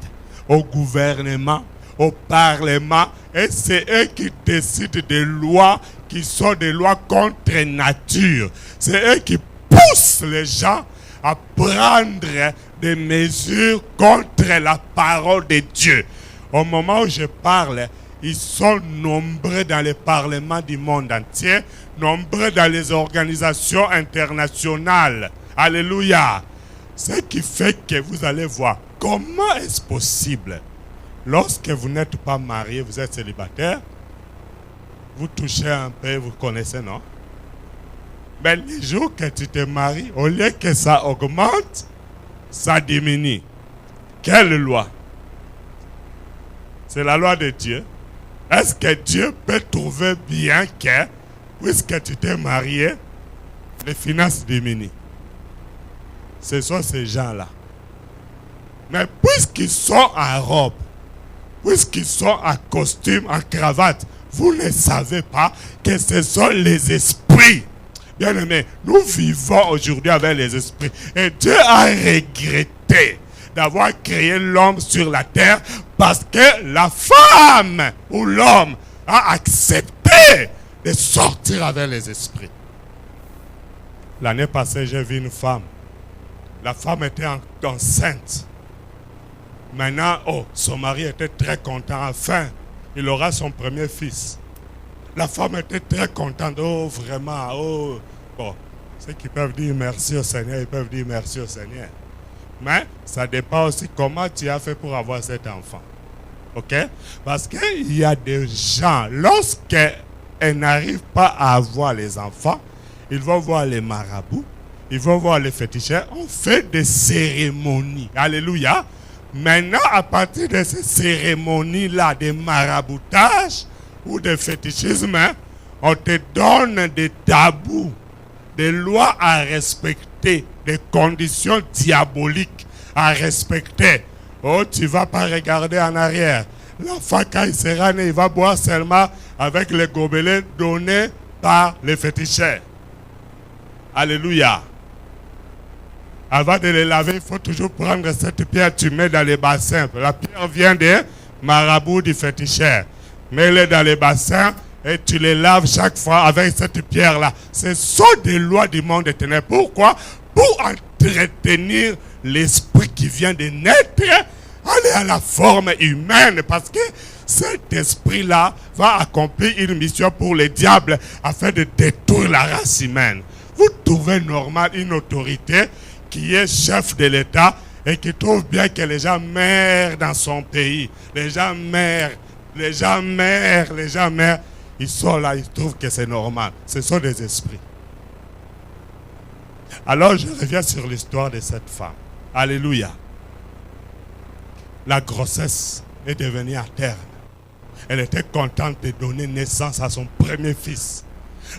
au gouvernement, au parlement. Et c'est eux qui décident des lois qui sont des lois contre nature. C'est eux qui poussent les gens à prendre des mesures contre la parole de Dieu. Au moment où je parle, ils sont nombreux dans les parlements du monde entier, nombreux dans les organisations internationales. Alléluia. Ce qui fait que vous allez voir comment est-ce possible. Lorsque vous n'êtes pas marié, vous êtes célibataire, vous touchez un peu, vous connaissez, non? Mais les jours que tu te maries, au lieu que ça augmente, ça diminue. Quelle loi? C'est la loi de Dieu. Est-ce que Dieu peut trouver bien que, puisque tu t'es marié, les finances diminuent? Ce sont ces gens-là. Mais puisqu'ils sont en robe, puisqu'ils sont en costume, en cravate, vous ne savez pas que ce sont les esprits. Bien aimé, nous vivons aujourd'hui avec les esprits. Et Dieu a regretté d'avoir créé l'homme sur la terre parce que la femme ou l'homme a accepté de sortir avec les esprits. L'année passée, j'ai vu une femme. La femme était enceinte. Maintenant, son mari était très content. Enfin, il aura son premier fils. La femme était très contente. Vraiment. Bon, ceux qui peuvent dire merci au Seigneur, ils peuvent dire merci au Seigneur. Mais ça dépend aussi comment tu as fait pour avoir cet enfant. Ok? Parce qu'il y a des gens, lorsqu'elles n'arrivent pas à avoir les enfants, ils vont voir les marabouts, ils vont voir les féticheurs. On fait des cérémonies. Alléluia. Maintenant, à partir de ces cérémonies-là, des maraboutages ou de fétichisme, on te donne des tabous, des lois à respecter, des conditions diaboliques à respecter. Tu ne vas pas regarder en arrière. L'enfant, quand il sera né, il va boire seulement avec les gobelets donnés par les féticheurs. Alléluia. Avant de les laver, il faut toujours prendre cette pierre, tu mets dans les bassins. La pierre vient des marabouts du féticheur. Mets-les dans les bassins et tu les laves chaque fois avec cette pierre-là. Ce sont des lois du monde des ténèbres. Pourquoi? Pour entretenir l'esprit qui vient de naître, aller à la forme humaine. Parce que cet esprit-là va accomplir une mission pour le diable afin de détruire la race humaine. Vous trouvez normal une autorité qui est chef de l'État et qui trouve bien que les gens meurent dans son pays. Les gens meurent. Ils sont là, ils trouvent que c'est normal. Ce sont des esprits. Alors je reviens sur l'histoire de cette femme. Alléluia. La grossesse est devenue à terme. Elle était contente de donner naissance à son premier fils.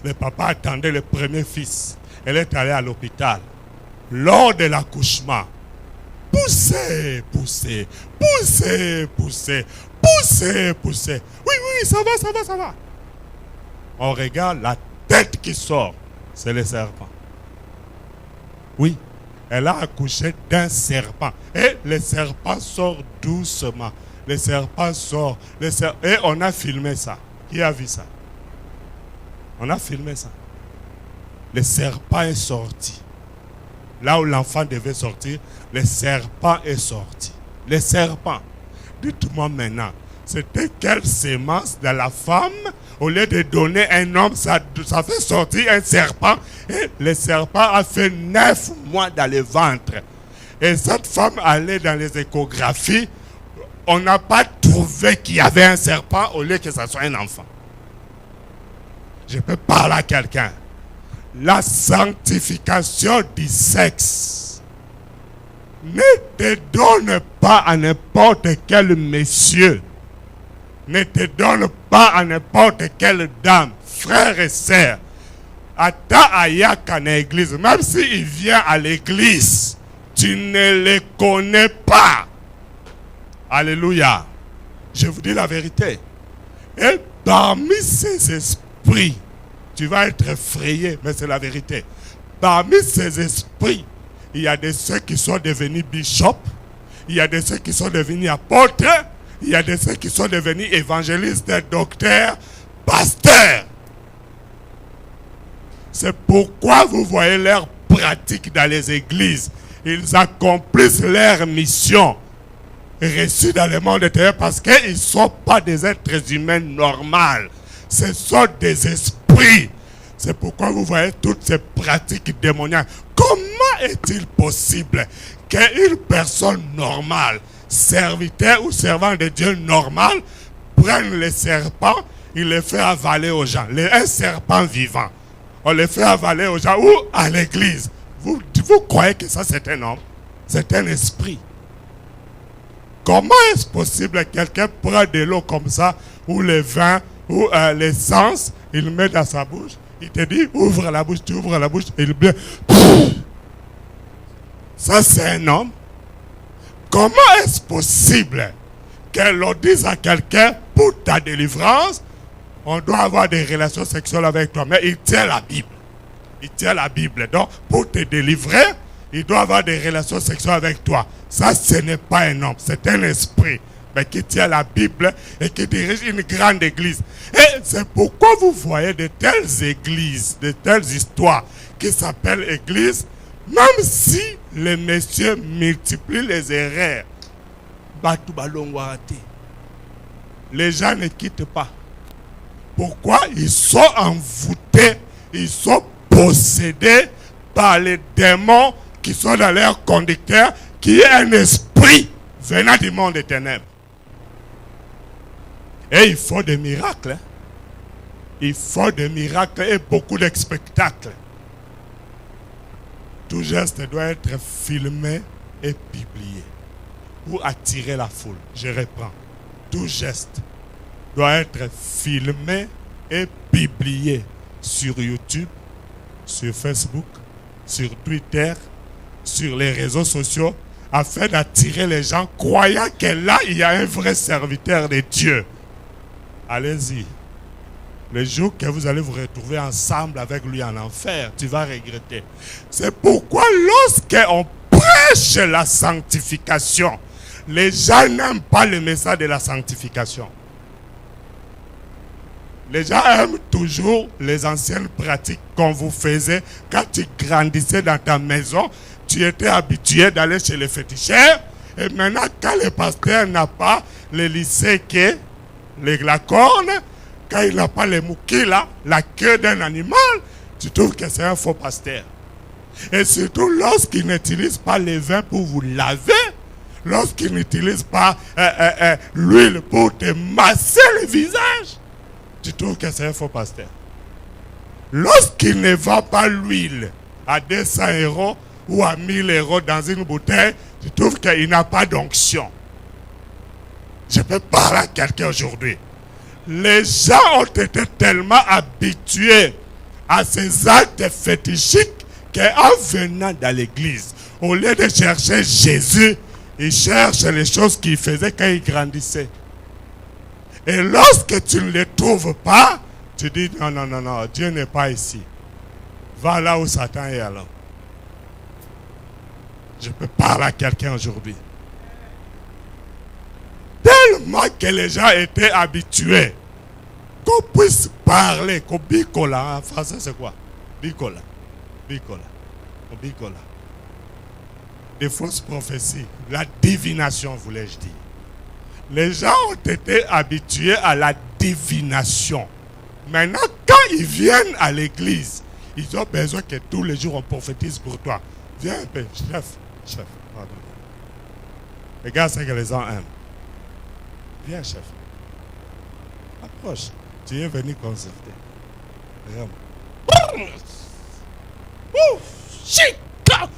Le papa attendait le premier fils. Elle est allée à l'hôpital. Lors de l'accouchement, poussez. Oui, ça va. On regarde la tête qui sort, c'est le serpent. Oui, elle a accouché d'un serpent. Et le serpent sort doucement. Le serpent sort. Et on a filmé ça. Qui a vu ça? On a filmé ça. Le serpent est sorti. Là où l'enfant devait sortir, le serpent est sorti. Le serpent. Dites-moi maintenant, c'était quelle sémence de la femme? Au lieu de donner un homme, ça fait sortir un serpent. Et le serpent a fait 9 mois dans le ventre. Et cette femme allait dans les échographies. On n'a pas trouvé qu'il y avait un serpent au lieu que ça soit un enfant. Je peux parler à quelqu'un. La sanctification du sexe ne te donne pas à n'importe quel monsieur, ne te donne pas à n'importe quelle dame, frère et sœur. Ata Ayak en église, même s'il vient à l'église, tu ne le connais pas. Alléluia. Je vous dis la vérité. Et parmi ces esprits, tu vas être effrayé, mais c'est la vérité. Parmi ces esprits, il y a de ceux qui sont devenus bishops, il y a de ceux qui sont devenus apôtres, il y a de ceux qui sont devenus évangélistes, docteurs, pasteurs. C'est pourquoi vous voyez leur pratique dans les églises. Ils accomplissent leur mission reçue dans le monde intérieur parce qu'ils ne sont pas des êtres humains normaux. Ce sont des esprits. C'est pourquoi vous voyez toutes ces pratiques démoniaques. Comment est-il possible qu'une personne normale, serviteur ou servant de Dieu normal, prenne le serpent, il le fait avaler aux gens? Un serpent vivant. On le fait avaler aux gens ou à l'église. Vous croyez que ça c'est un homme? C'est un esprit. Comment est-ce possible que quelqu'un prend de l'eau comme ça, ou le vin, ou l'essence, il le met dans sa bouche, il te dit ouvre la bouche, tu ouvres la bouche, et il bleu. Ça c'est un homme? Comment est-ce possible que l'on dise à quelqu'un pour ta délivrance, on doit avoir des relations sexuelles avec toi, mais il tient la Bible. Il tient la Bible. Donc, pour te délivrer, il doit avoir des relations sexuelles avec toi. Ça, ce n'est pas un homme, c'est un esprit. Mais qui tient la Bible et qui dirige une grande église. Et c'est pourquoi vous voyez de telles églises, de telles histoires qui s'appellent églises, même si les messieurs multiplient les erreurs. Les gens ne quittent pas. Pourquoi? Ils sont envoûtés, ils sont possédés par les démons qui sont dans leur conducteur, qui est un esprit venant du monde des ténèbres. Et il faut des miracles. Il faut des miracles et beaucoup de spectacles. Tout geste doit être filmé et publié pour attirer la foule. Je reprends. Tout geste doit être filmé et publié sur YouTube, sur Facebook, sur Twitter, sur les réseaux sociaux, afin d'attirer les gens, croyant que là, il y a un vrai serviteur de Dieu. Allez-y. Le jour que vous allez vous retrouver ensemble avec lui en enfer, tu vas regretter. C'est pourquoi lorsqu'on prêche la sanctification, les gens n'aiment pas le message de la sanctification. Les gens aiment toujours les anciennes pratiques qu'on vous faisait quand tu grandissais dans ta maison. Tu étais habitué d'aller chez les féticheurs. Et maintenant, quand le pasteur n'a pas le lycée que la corne, quand il n'a pas les mouquis là, la queue d'un animal, tu trouves que c'est un faux pasteur. Et surtout lorsqu'il n'utilise pas les vins pour vous laver, lorsqu'il n'utilise pas l'huile pour te masser le visage, tu trouves que c'est un faux pasteur. Lorsqu'il ne vend pas l'huile à 200 € ou à 1000 € dans une bouteille, tu trouves qu'il n'a pas d'onction. Je peux parler à quelqu'un aujourd'hui. Les gens ont été tellement habitués à ces actes fétichiques qu'en venant dans l'église, au lieu de chercher Jésus, ils cherchent les choses qu'ils faisaient quand ils grandissaient. Et lorsque tu ne les trouves pas, tu dis non, non, non, non, Dieu n'est pas ici. Va là où Satan est alors. Je peux parler à quelqu'un aujourd'hui. Tellement que les gens étaient habitués qu'on puisse parler, qu'on bicola. En français, c'est quoi? Bicola. Bicola. Bicola. Des fausses prophéties. La divination, voulais-je dire. Les gens ont été habitués à la divination. Maintenant, quand ils viennent à l'église, ils ont besoin que tous les jours on prophétise pour toi. Viens un peu, chef. Chef, pardon. Regarde ce que les gens aiment. Viens, chef. Approche. Tu es venu concerter. Vraiment. Chica.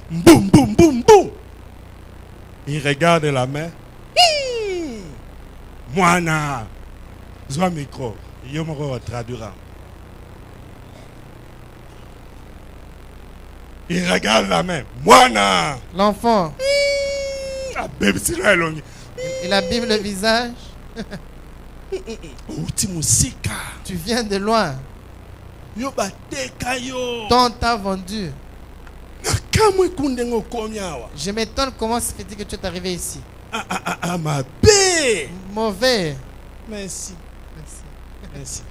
Boum, boum, boum, boum. Il regarde la main. Moana. Zoa micro. Il me traduira. Il regarde la main. Moana. L'enfant. Il abîme le visage. Tu viens de loin. Ton t'a vendu. Je m'étonne comment se fait-il que tu es arrivé ici. Mauvais. Merci. Merci. Merci.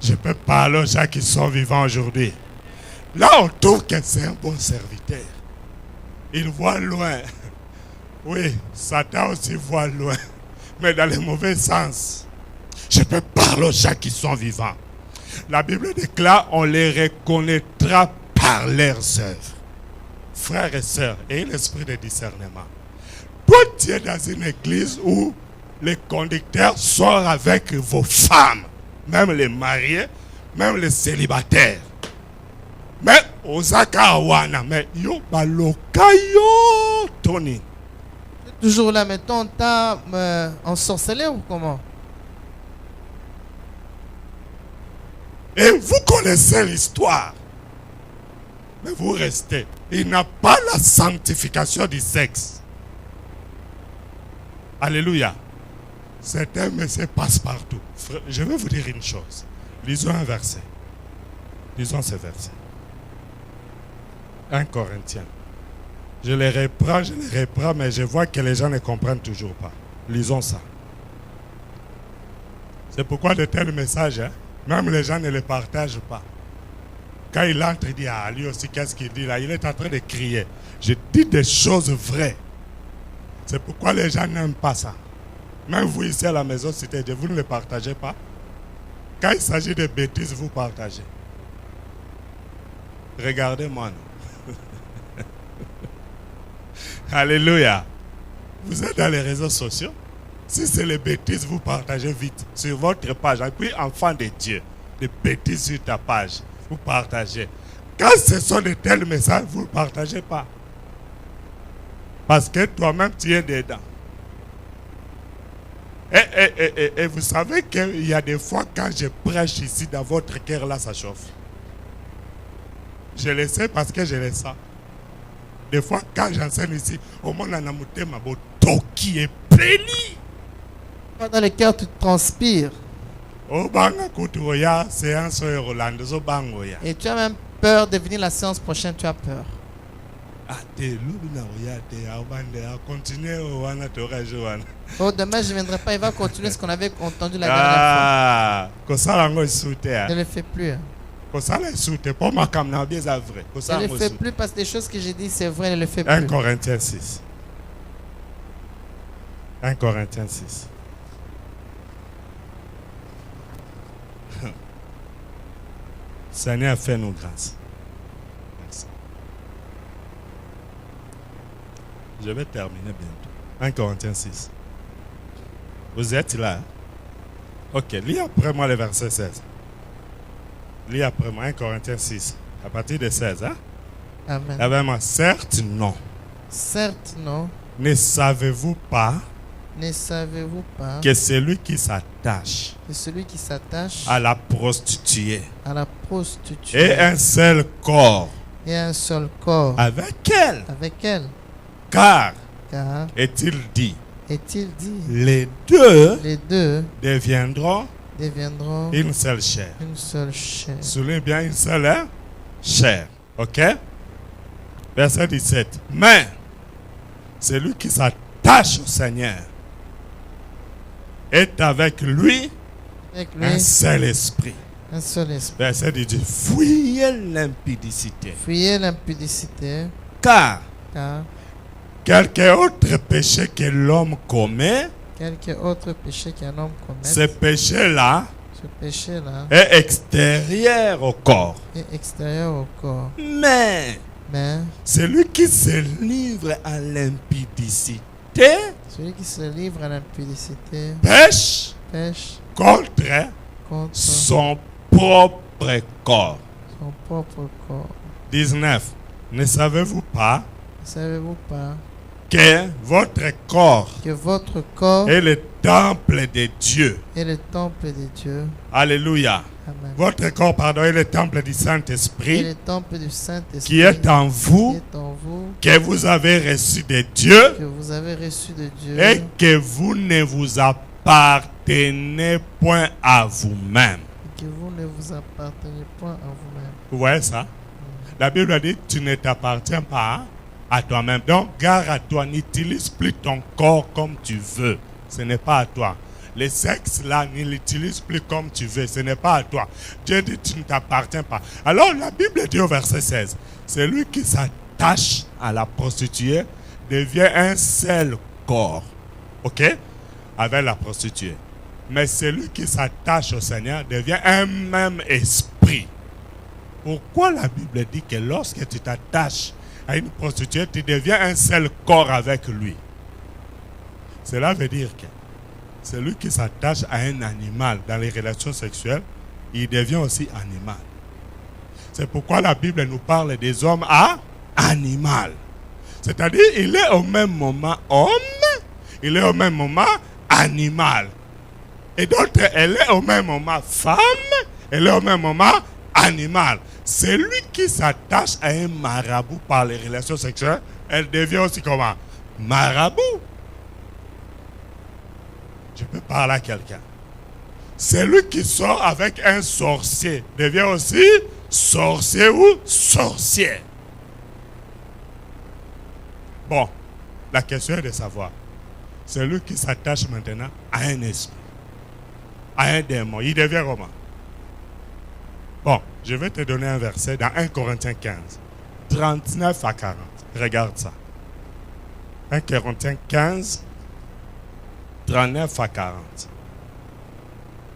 Je peux parler aux gens qui sont vivants aujourd'hui. Là, on trouve que c'est un bon serviteur. Il voit loin. Oui, Satan aussi voit loin. Mais dans le mauvais sens. Je peux parler aux gens qui sont vivants. La Bible déclare, on les reconnaîtra par leurs œuvres. Frères et sœurs, ayez l'esprit de discernement. Toi, tu es dans une église où les conducteurs sortent avec vos femmes, même les mariés, même les célibataires. Mais aux Akawana, mais yo balokayo Tony. Toujours là, mais ton t'a ensorcelé ou comment? Et vous connaissez l'histoire. Mais vous restez. Il n'a pas la sanctification du sexe. Alléluia. Certains messieurs passent partout. Frère, je vais vous dire une chose. Lisons un verset. Lisons ce verset. 1 Corinthiens. Je les reprends, mais je vois que les gens ne comprennent toujours pas. Lisons ça. C'est pourquoi de tels messages, même les gens ne les partagent pas. Quand il entre, il dit, ah, lui aussi, qu'est-ce qu'il dit là? Il est en train de crier. Je dis des choses vraies. C'est pourquoi les gens n'aiment pas ça. Même vous ici à la maison, Cité Dieu, vous ne les partagez pas. Quand il s'agit de bêtises, vous partagez. Regardez-moi, non? Alléluia. Vous êtes dans les réseaux sociaux. Si c'est les bêtises, vous partagez vite sur votre page. Et puis, enfant de Dieu, des bêtises sur ta page, vous partagez. Quand ce sont de tels messages, vous ne partagez pas. Parce que toi-même, tu es dedans. Et vous savez qu'il y a des fois, quand je prêche ici, dans votre cœur, là, ça chauffe. Je le sais parce que je le sens. Des fois, quand j'enseigne ici, au monde en amouté, ma toki est péni. Dans le cœur, tu transpires. Et tu as même peur de venir la séance prochaine, tu as peur. Oh, demain, je ne viendrai pas, il va continuer ce qu'on avait entendu la dernière fois. Ne le fais plus. Ne le fais plus parce que les choses que j'ai dit, c'est vrai, ne le fais plus. 1 Corinthiens 6. 1 Corinthiens 6. Seigneur, fais-nous grâce. Merci. Je vais terminer bientôt. 1 Corinthiens 6. Vous êtes là? Ok, lis après moi le verset 16. Lis après moi 1 Corinthiens 6. À partir de 16. Hein? Amen. Avec moi, certes, non. Certes, non. Ne savez-vous pas que celui qui s'attache à la prostituée est un seul corps avec elle? Car est-il dit, les deux deviendront une seule chair. Souligne bien, une seule chair. Ok? Verset 17. Mais celui qui s'attache au Seigneur est avec lui un seul esprit. Verset 18. Fuyez l'impudicité. Car quelque autre péché que l'homme commet, ce péché-là est extérieur au corps. Mais celui qui se livre à l'impudicité pêche contre son propre corps. 19. Ne savez-vous pas que votre corps est le temple de Dieu? Alléluia. Amen. Votre corps, pardon, est le temple du Saint-Esprit qui est en vous, que vous avez reçu de Dieu, et que vous ne vous appartenez point à vous-même. Vous voyez ça? La Bible dit tu ne t'appartiens pas à toi-même. Donc, gare à toi, n'utilise plus ton corps comme tu veux. Ce n'est pas à toi. Le sexe là, ne l'utilise plus comme tu veux. Ce n'est pas à toi. Dieu dit tu ne t'appartiens pas. Alors, la Bible dit au verset 16, celui qui s'attache à la prostituée devient un seul corps. Ok? Avec la prostituée. Mais celui qui s'attache au Seigneur devient un même esprit. Pourquoi la Bible dit que lorsque tu t'attaches à une prostituée, tu deviens un seul corps avec lui? Cela veut dire que celui qui s'attache à un animal dans les relations sexuelles, il devient aussi animal. C'est pourquoi la Bible nous parle des hommes à animal. C'est-à-dire, il est au même moment homme, il est au même moment animal. Et d'autres, elle est au même moment femme, elle est au même moment animal. Celui qui s'attache à un marabout par les relations sexuelles, elle devient aussi comment? Marabout. Je peux parler à quelqu'un. Celui qui sort avec un sorcier devient aussi sorcier ou sorcière. Bon, la question est de savoir. Celui qui s'attache maintenant à un esprit, à un démon, il devient comment? Bon, je vais te donner un verset dans 1 Corinthiens 15, 39 à 40. Regarde ça. 1 Corinthiens 15, 39 à 40.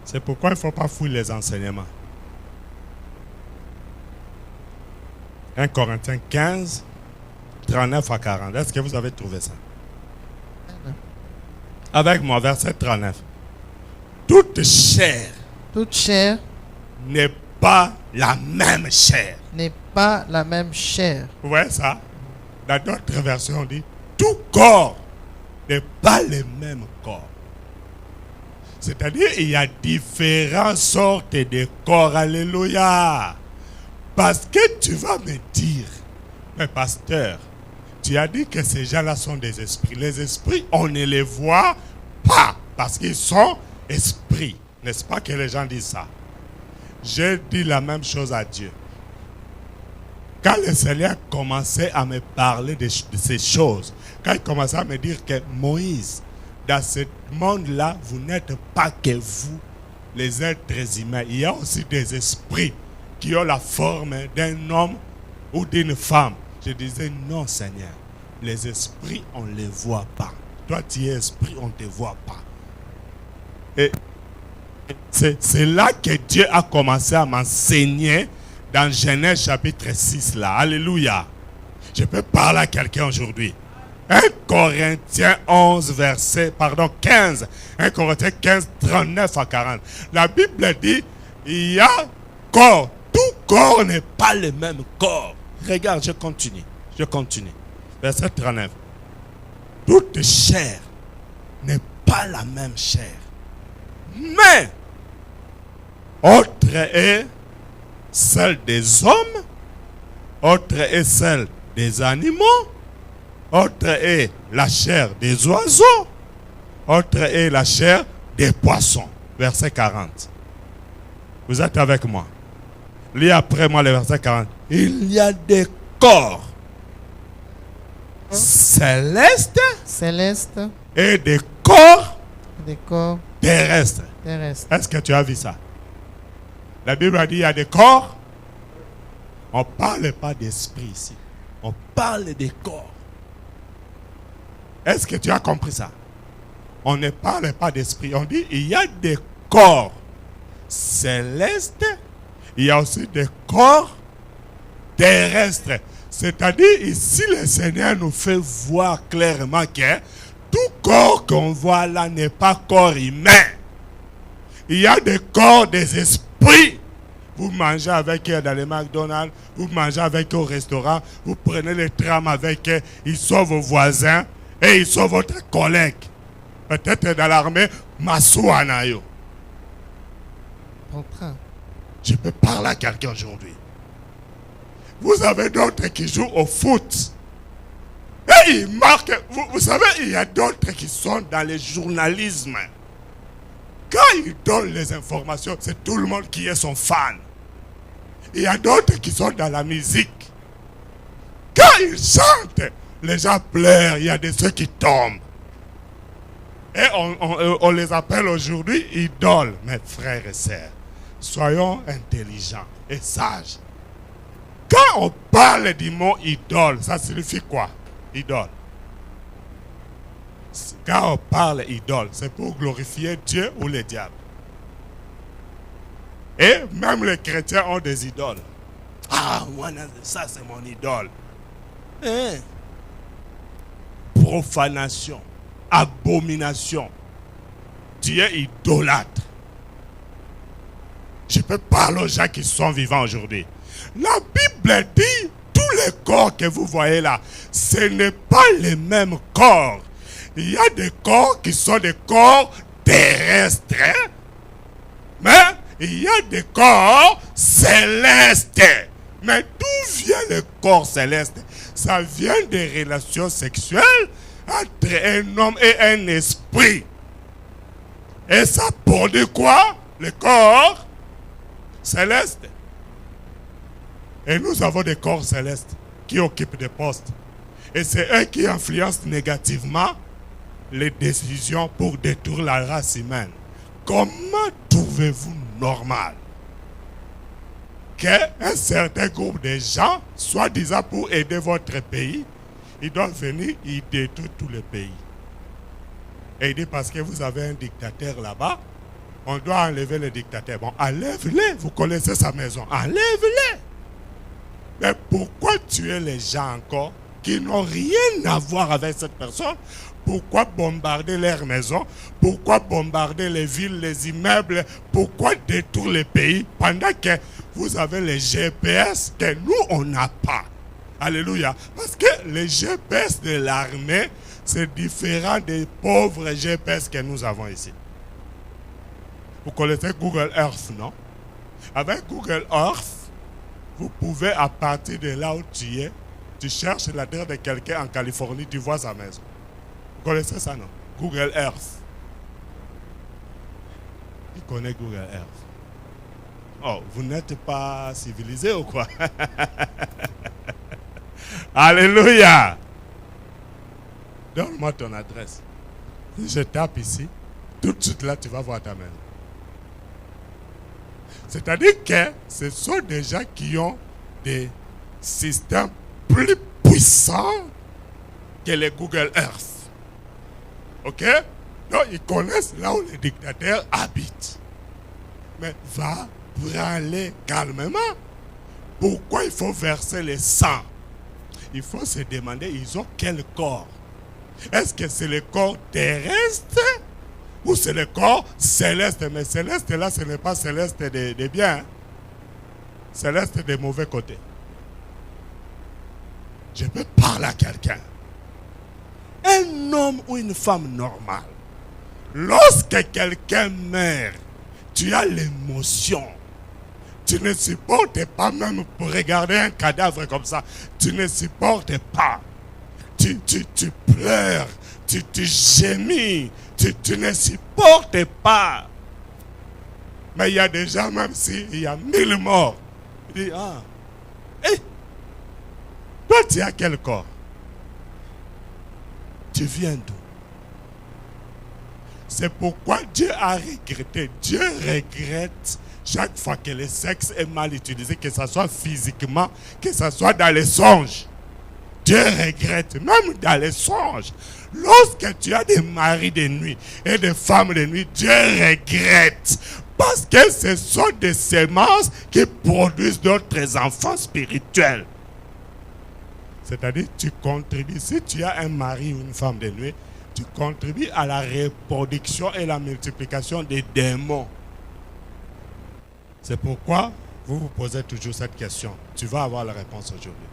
C'est pourquoi il ne faut pas fouiller les enseignements. 1 Corinthiens 15, 39 à 40. Est-ce que vous avez trouvé ça? Avec moi, verset 39. Toute chair n'est pas la même chair. N'est pas la même chair. Vous voyez ça? Dans d'autres versions, on dit tout corps n'est pas le même corps. C'est-à-dire, il y a différentes sortes de corps. Alléluia. Parce que tu vas me dire, mais pasteur, tu as dit que ces gens-là sont des esprits. Les esprits, on ne les voit pas parce qu'ils sont esprits. N'est-ce pas que les gens disent ça? J'ai dit la même chose à Dieu. Quand le Seigneur commençait à me parler de ces choses, quand il commençait à me dire que Moïse, dans ce monde-là, vous n'êtes pas que vous, les êtres humains. Il y a aussi des esprits qui ont la forme d'un homme ou d'une femme. Je disais, non Seigneur, les esprits, on ne les voit pas. Toi, tu es esprit, on ne te voit pas. Et c'est là que Dieu a commencé à m'enseigner dans Genèse chapitre 6 là. Alléluia. Je peux parler à quelqu'un aujourd'hui. 1 Corinthiens 15. 1 Corinthiens 15, 39 à 40. La Bible dit, il y a corps. Tout corps n'est pas le même corps. Regarde, je continue. Verset 39. Toute chair n'est pas la même chair. Mais, autre est celle des hommes, autre est celle des animaux, autre est la chair des oiseaux, autre est la chair des poissons. Verset 40. Vous êtes avec moi? Lis après moi le verset 40. Il y a des corps célestes et des corps terrestres. Est-ce que tu as vu ça? La Bible a dit il y a des corps. On ne parle pas d'esprit ici. On parle des corps. Est-ce que tu as compris ça? On ne parle pas d'esprit. On dit il y a des corps célestes. Il y a aussi des corps terrestres. C'est-à-dire ici le Seigneur nous fait voir clairement que tout corps qu'on voit là n'est pas corps humain. Il y a des corps des esprits. Vous mangez avec eux dans les McDonald's, vous mangez avec eux au restaurant, vous prenez le tram avec eux, ils sont vos voisins et ils sont votre collègue. Peut-être dans l'armée, Masouanayo. Je peux parler à quelqu'un aujourd'hui. Vous avez d'autres qui jouent au foot. Et ils marquent. Vous savez, il y a d'autres qui sont dans le journalisme. Quand ils donnent les informations, c'est tout le monde qui est son fan. Il y a d'autres qui sont dans la musique. Quand ils chantent, les gens pleurent, il y a de ceux qui tombent. Et on les appelle aujourd'hui idoles. Mes frères et sœurs, soyons intelligents et sages. Quand on parle du mot idole, ça signifie quoi? Idole. Quand on parle idole, c'est pour glorifier Dieu ou le diable. Et même les chrétiens ont des idoles. Ah, moi, ça c'est mon idole. Hein? Profanation, abomination. Tu es idolâtre. Je peux parler aux gens qui sont vivants aujourd'hui. La Bible dit, tous les corps que vous voyez là, ce n'est pas les mêmes corps. Il y a des corps qui sont des corps terrestres, mais il y a des corps célestes. Mais d'où vient le corps céleste? Ça vient des relations sexuelles entre un homme et un esprit. Et ça produit quoi? Le corps céleste. Et nous avons des corps célestes qui occupent des postes. Et c'est eux qui influencent négativement les décisions pour détruire la race humaine. Comment trouvez-vous normal qu'un certain groupe de gens, soi-disant pour aider votre pays, ils doivent venir, ils détruisent tout le pays? Et il dit parce que vous avez un dictateur là-bas, on doit enlever le dictateur. Bon, enlève-le, vous connaissez sa maison, enlève-le. Mais pourquoi tuer les gens encore qui n'ont rien à voir avec cette personne? Pourquoi bombarder leurs maisons? Pourquoi bombarder les villes, les immeubles? Pourquoi détruire les pays pendant que vous avez les GPS que nous, on n'a pas? Alléluia. Parce que les GPS de l'armée, c'est différent des pauvres GPS que nous avons ici. Vous connaissez Google Earth, non? Avec Google Earth, vous pouvez, à partir de là où tu es, tu cherches l'adresse de quelqu'un en Californie, tu vois sa maison. Vous connaissez ça, non? Google Earth. Qui connaît Google Earth? Oh, vous n'êtes pas civilisé ou quoi? Alléluia! Donne-moi ton adresse. Si je tape ici, tout de suite là, tu vas voir ta maison. C'est-à-dire que ce sont des gens qui ont des systèmes plus puissants que les Google Earth. Ok? Donc, ils connaissent là où les dictateurs habitent. Mais va branler calmement. Pourquoi il faut verser le sang? Il faut se demander, ils ont quel corps? Est-ce que c'est le corps terrestre ou c'est le corps céleste? Mais céleste là, ce n'est pas céleste des biens. Hein? Céleste des mauvais côtés. Je peux parler à quelqu'un. Un homme ou une femme normale, lorsque quelqu'un meurt, tu as l'émotion. Tu ne supportes pas même pour regarder un cadavre comme ça. Tu ne supportes pas. Tu pleures, tu gémis, tu ne supportes pas. Mais il y a des gens, même s'il y a 1000 morts, il dit, ah, hé, toi tu as quel corps? Tu viens d'où? C'est pourquoi Dieu a regretté. Dieu regrette chaque fois que le sexe est mal utilisé, que ce soit physiquement, que ce soit dans les songes. Dieu regrette, même dans les songes. Lorsque tu as des maris de nuit et des femmes de nuit, Dieu regrette. Parce que ce sont des semences qui produisent d'autres enfants spirituels. C'est-à-dire, tu contribues, si tu as un mari ou une femme de nuit, tu contribues à la reproduction et la multiplication des démons. C'est pourquoi vous vous posez toujours cette question. Tu vas avoir la réponse aujourd'hui.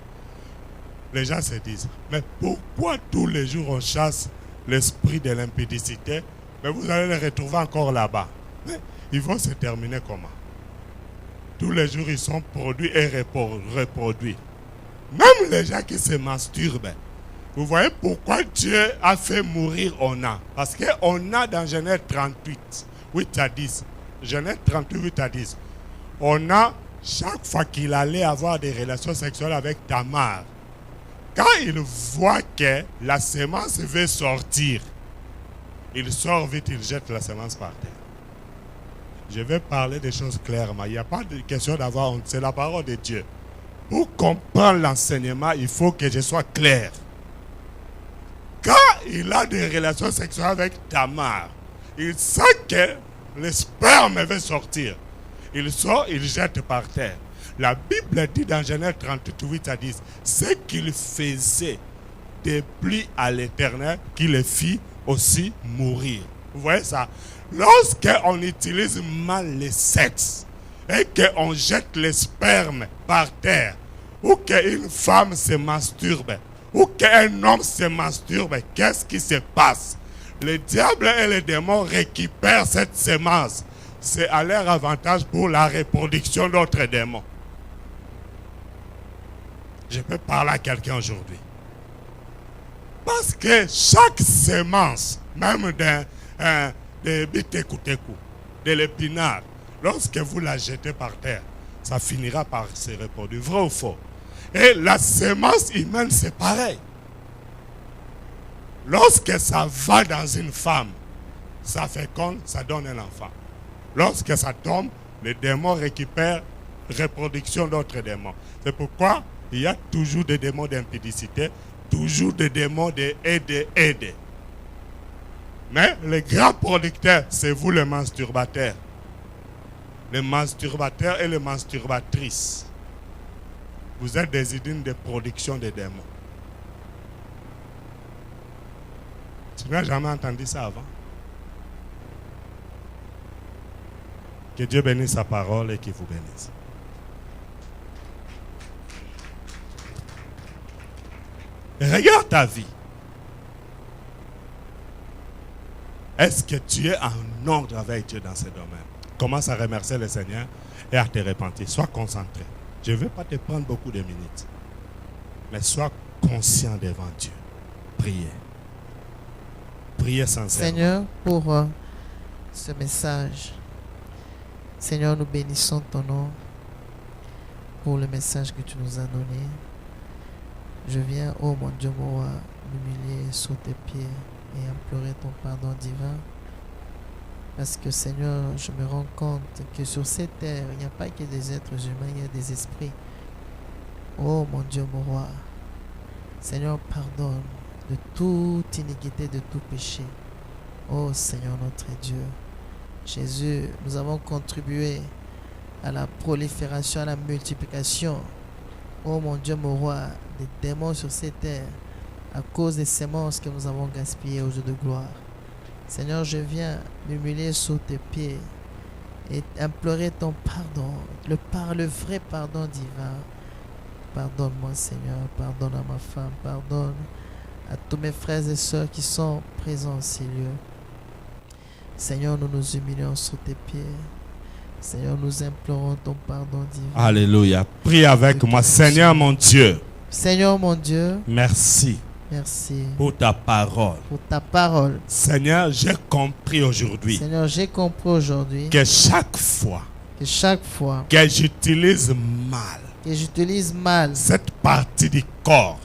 Les gens se disent, mais pourquoi tous les jours on chasse l'esprit de l'impudicité, mais vous allez le retrouver encore là-bas? Mais ils vont se terminer comment? Tous les jours ils sont produits et reproduits. Même les gens qui se masturbent. Vous voyez pourquoi Dieu a fait mourir Ona? Parce qu'on a dans Genèse 38, 8 à 10. Genèse 38, 8 à 10. Ona, chaque fois qu'il allait avoir des relations sexuelles avec Tamar, quand il voit que la semence veut sortir, il sort vite, il jette la semence par terre. Je vais parler des choses clairement. Il n'y a pas de question d'avoir honte. C'est la parole de Dieu. Pour comprendre l'enseignement, il faut que je sois clair. Quand il a des relations sexuelles avec Tamar, il sait que le sperme va sortir. Il sort, il jette par terre. La Bible dit dans Genèse 38, 8 à 10, ce qu'il faisait déplut à l'Éternel, qu'il le fit aussi mourir. Vous voyez ça? Lorsqu'on utilise mal le sexe et qu'on jette le sperme par terre, ou qu'une femme se masturbe, ou qu'un homme se masturbe, qu'est-ce qui se passe? Le diable et les démons récupèrent cette semence c'est à leur avantage pour la reproduction d'autres démons. Je peux parler à quelqu'un aujourd'hui. Parce que chaque semence, même de biteku-teku, de l'épinard, lorsque vous la jetez par terre, ça finira par se reproduire. Vrai ou faux? Et la semence humaine, c'est pareil. Lorsque ça va dans une femme, ça féconde, ça donne un enfant. Lorsque ça tombe, les démons récupèrent reproduction d'autres démons. C'est pourquoi il y a toujours des démons d'impudicité, toujours des démons de aide. Mais le grand producteur, c'est vous le masturbateur. Les masturbateurs et les masturbatrices. Vous êtes des usines de production de démons. Tu n'as jamais entendu ça avant? Que Dieu bénisse sa parole et qu'il vous bénisse. Regarde ta vie. Est-ce que tu es en ordre avec Dieu dans ce domaine? Commence à remercier le Seigneur et à te repentir. Sois concentré. Je ne vais pas te prendre beaucoup de minutes. Mais sois conscient devant Dieu. Priez. Priez sincèrement. Seigneur, pour ce message. Seigneur, nous bénissons ton nom pour le message que tu nous as donné. Je viens, oh mon Dieu, mon roi, m'humilier sous tes pieds et implorer ton pardon divin. Parce que Seigneur, je me rends compte que sur cette terre, il n'y a pas que des êtres humains, il y a des esprits. Oh mon Dieu, mon roi, Seigneur, pardonne de toute iniquité, de tout péché. Oh Seigneur notre Dieu, Jésus, nous avons contribué à la prolifération, à la multiplication. Oh mon Dieu, mon roi, des démons sur cette terre à cause des semences que nous avons gaspillées aux yeux de gloire. Seigneur, je viens m'humilier sous tes pieds et implorer ton pardon, le vrai pardon divin. Pardonne-moi, Seigneur, pardonne à ma femme, pardonne à tous mes frères et sœurs qui sont présents en ces lieux. Seigneur, nous nous humilions sous tes pieds. Seigneur, nous implorons ton pardon divin. Alléluia. Prie avec moi. Seigneur mon Dieu. Seigneur mon Dieu. Merci. Merci. Pour ta parole. Pour ta parole. Seigneur, j'ai compris aujourd'hui. Seigneur, j'ai compris aujourd'hui. Que chaque fois. Que j'utilise mal. Cette partie du corps.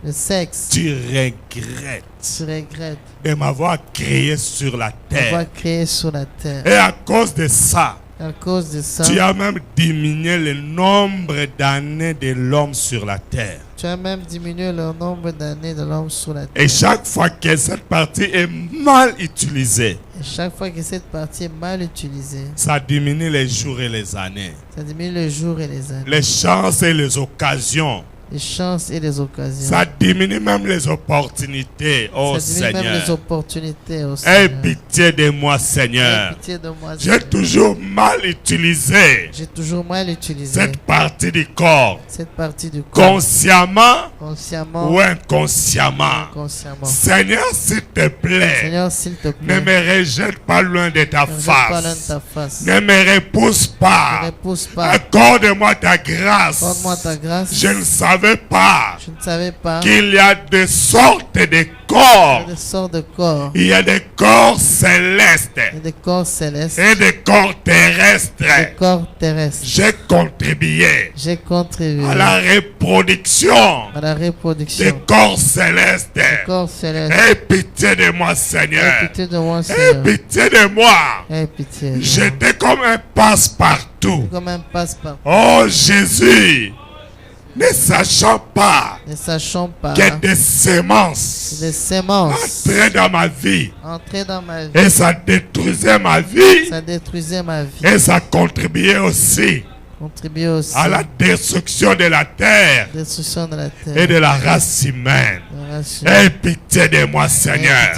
Le sexe. Tu regrettes. De m'avoir créé sur la terre. Et à cause de ça. Tu as même diminué le nombre d'années de l'homme sur la terre. Et chaque fois que cette partie est mal utilisée, ça diminue les jours et les années. Les chances et les occasions. Ça diminue même les opportunités, oh Seigneur. Aie pitié de moi, Seigneur. J'ai toujours mal utilisé cette partie du corps. Consciemment ou inconsciemment. Seigneur, s'il te plaît, ne me rejette pas loin de ta face. Ne me repousse pas. Accorde-moi ta grâce. Je ne savais pas qu'il y a des sortes de corps. Il y a des corps célestes et des corps terrestres. J'ai contribué à la reproduction des corps célestes. Aie pitié de moi, Seigneur. Aie pitié de moi. J'étais comme un passe-partout. Oh Jésus. Ne sachant pas que des semences entraient dans ma vie. Et ça détruisait ma vie. Et ça contribuait aussi à la destruction de la terre et de la race humaine. Aie pitié de moi, Seigneur.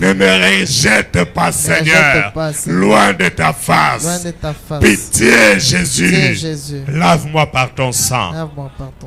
Ne me rejette pas, Seigneur, loin de ta face. Pitié, Jésus. Lave-moi par ton sang.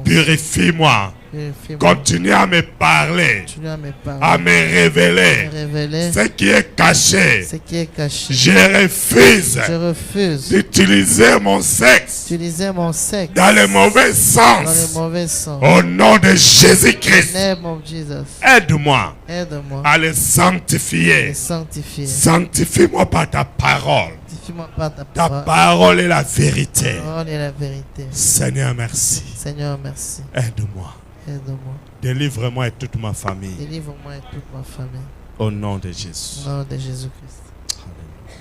Purifie-moi Purifie-moi. Continue à me parler, Continue à me parler. à me révéler Révéler ce qui est caché. ce qui est caché. Je refuse Je refuse d'utiliser mon sexe d'utiliser mon sexe dans le mauvais dans le sens. mauvais sens. Au nom de Jésus-Christ, Name of Jesus. aide-moi Aide-moi à le à sanctifier. me sanctifier. Sanctifie-moi par ta parole. Sanctifie-moi par ta Ta parole. parole est la vérité. Ta parole est la vérité. Seigneur, merci. Seigneur, merci. Aide-moi. Aide-moi. Délivre-moi et toute ma famille. Délivre-moi et toute ma famille. Au nom de Jésus. Au nom de Jésus-Christ. Alléluia.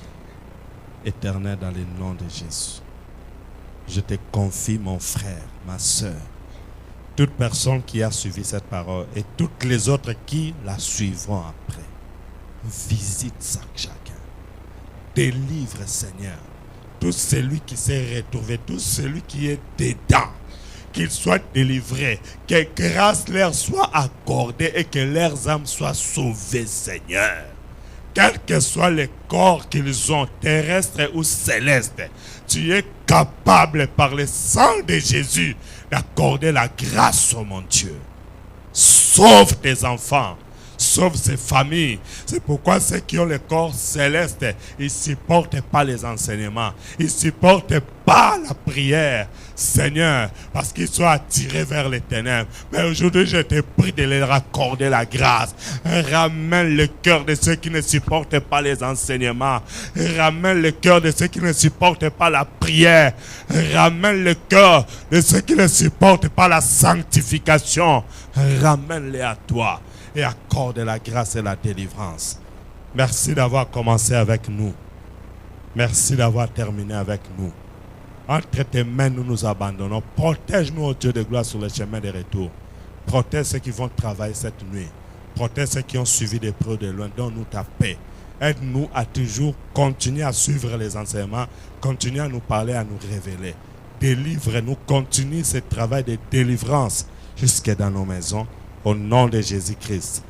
Éternel, dans le nom de Jésus, je te confie mon frère, ma soeur, toute personne qui a suivi cette parole et toutes les autres qui la suivront après. Visite chacun. Délivre, Seigneur, tout celui qui s'est retrouvé, tout celui qui est dedans, qu'il soit délivré, que grâce leur soit accordée et que leurs âmes soient sauvées, Seigneur. Quel que soit le corps qu'ils ont, terrestre ou céleste, tu es capable par le sang de Jésus d'accorder la grâce, oh mon Dieu. Sauve tes enfants, sauve ces familles. C'est pourquoi ceux qui ont le corps céleste, ils ne supportent pas les enseignements, ils ne supportent pas la prière, Seigneur, parce qu'ils sont attirés vers les ténèbres. Mais aujourd'hui, je te prie de leur accorder la grâce. Ramène le cœur de ceux qui ne supportent pas les enseignements. Ramène le cœur de ceux qui ne supportent pas la prière. Ramène le cœur de ceux qui ne supportent pas la sanctification. Ramène-les à toi et accorde la grâce et la délivrance. Merci d'avoir commencé avec nous. Merci d'avoir terminé avec nous. Entre tes mains, nous nous abandonnons. Protège-nous, ô Dieu de gloire, sur le chemin de retour. Protège ceux qui vont travailler cette nuit. Protège ceux qui ont suivi des preuves de loin. Donne-nous ta paix. Aide-nous à toujours continuer à suivre les enseignements. Continue à nous parler, à nous révéler. Délivre-nous. Continue ce travail de délivrance jusque dans nos maisons. Au nom de Jésus-Christ.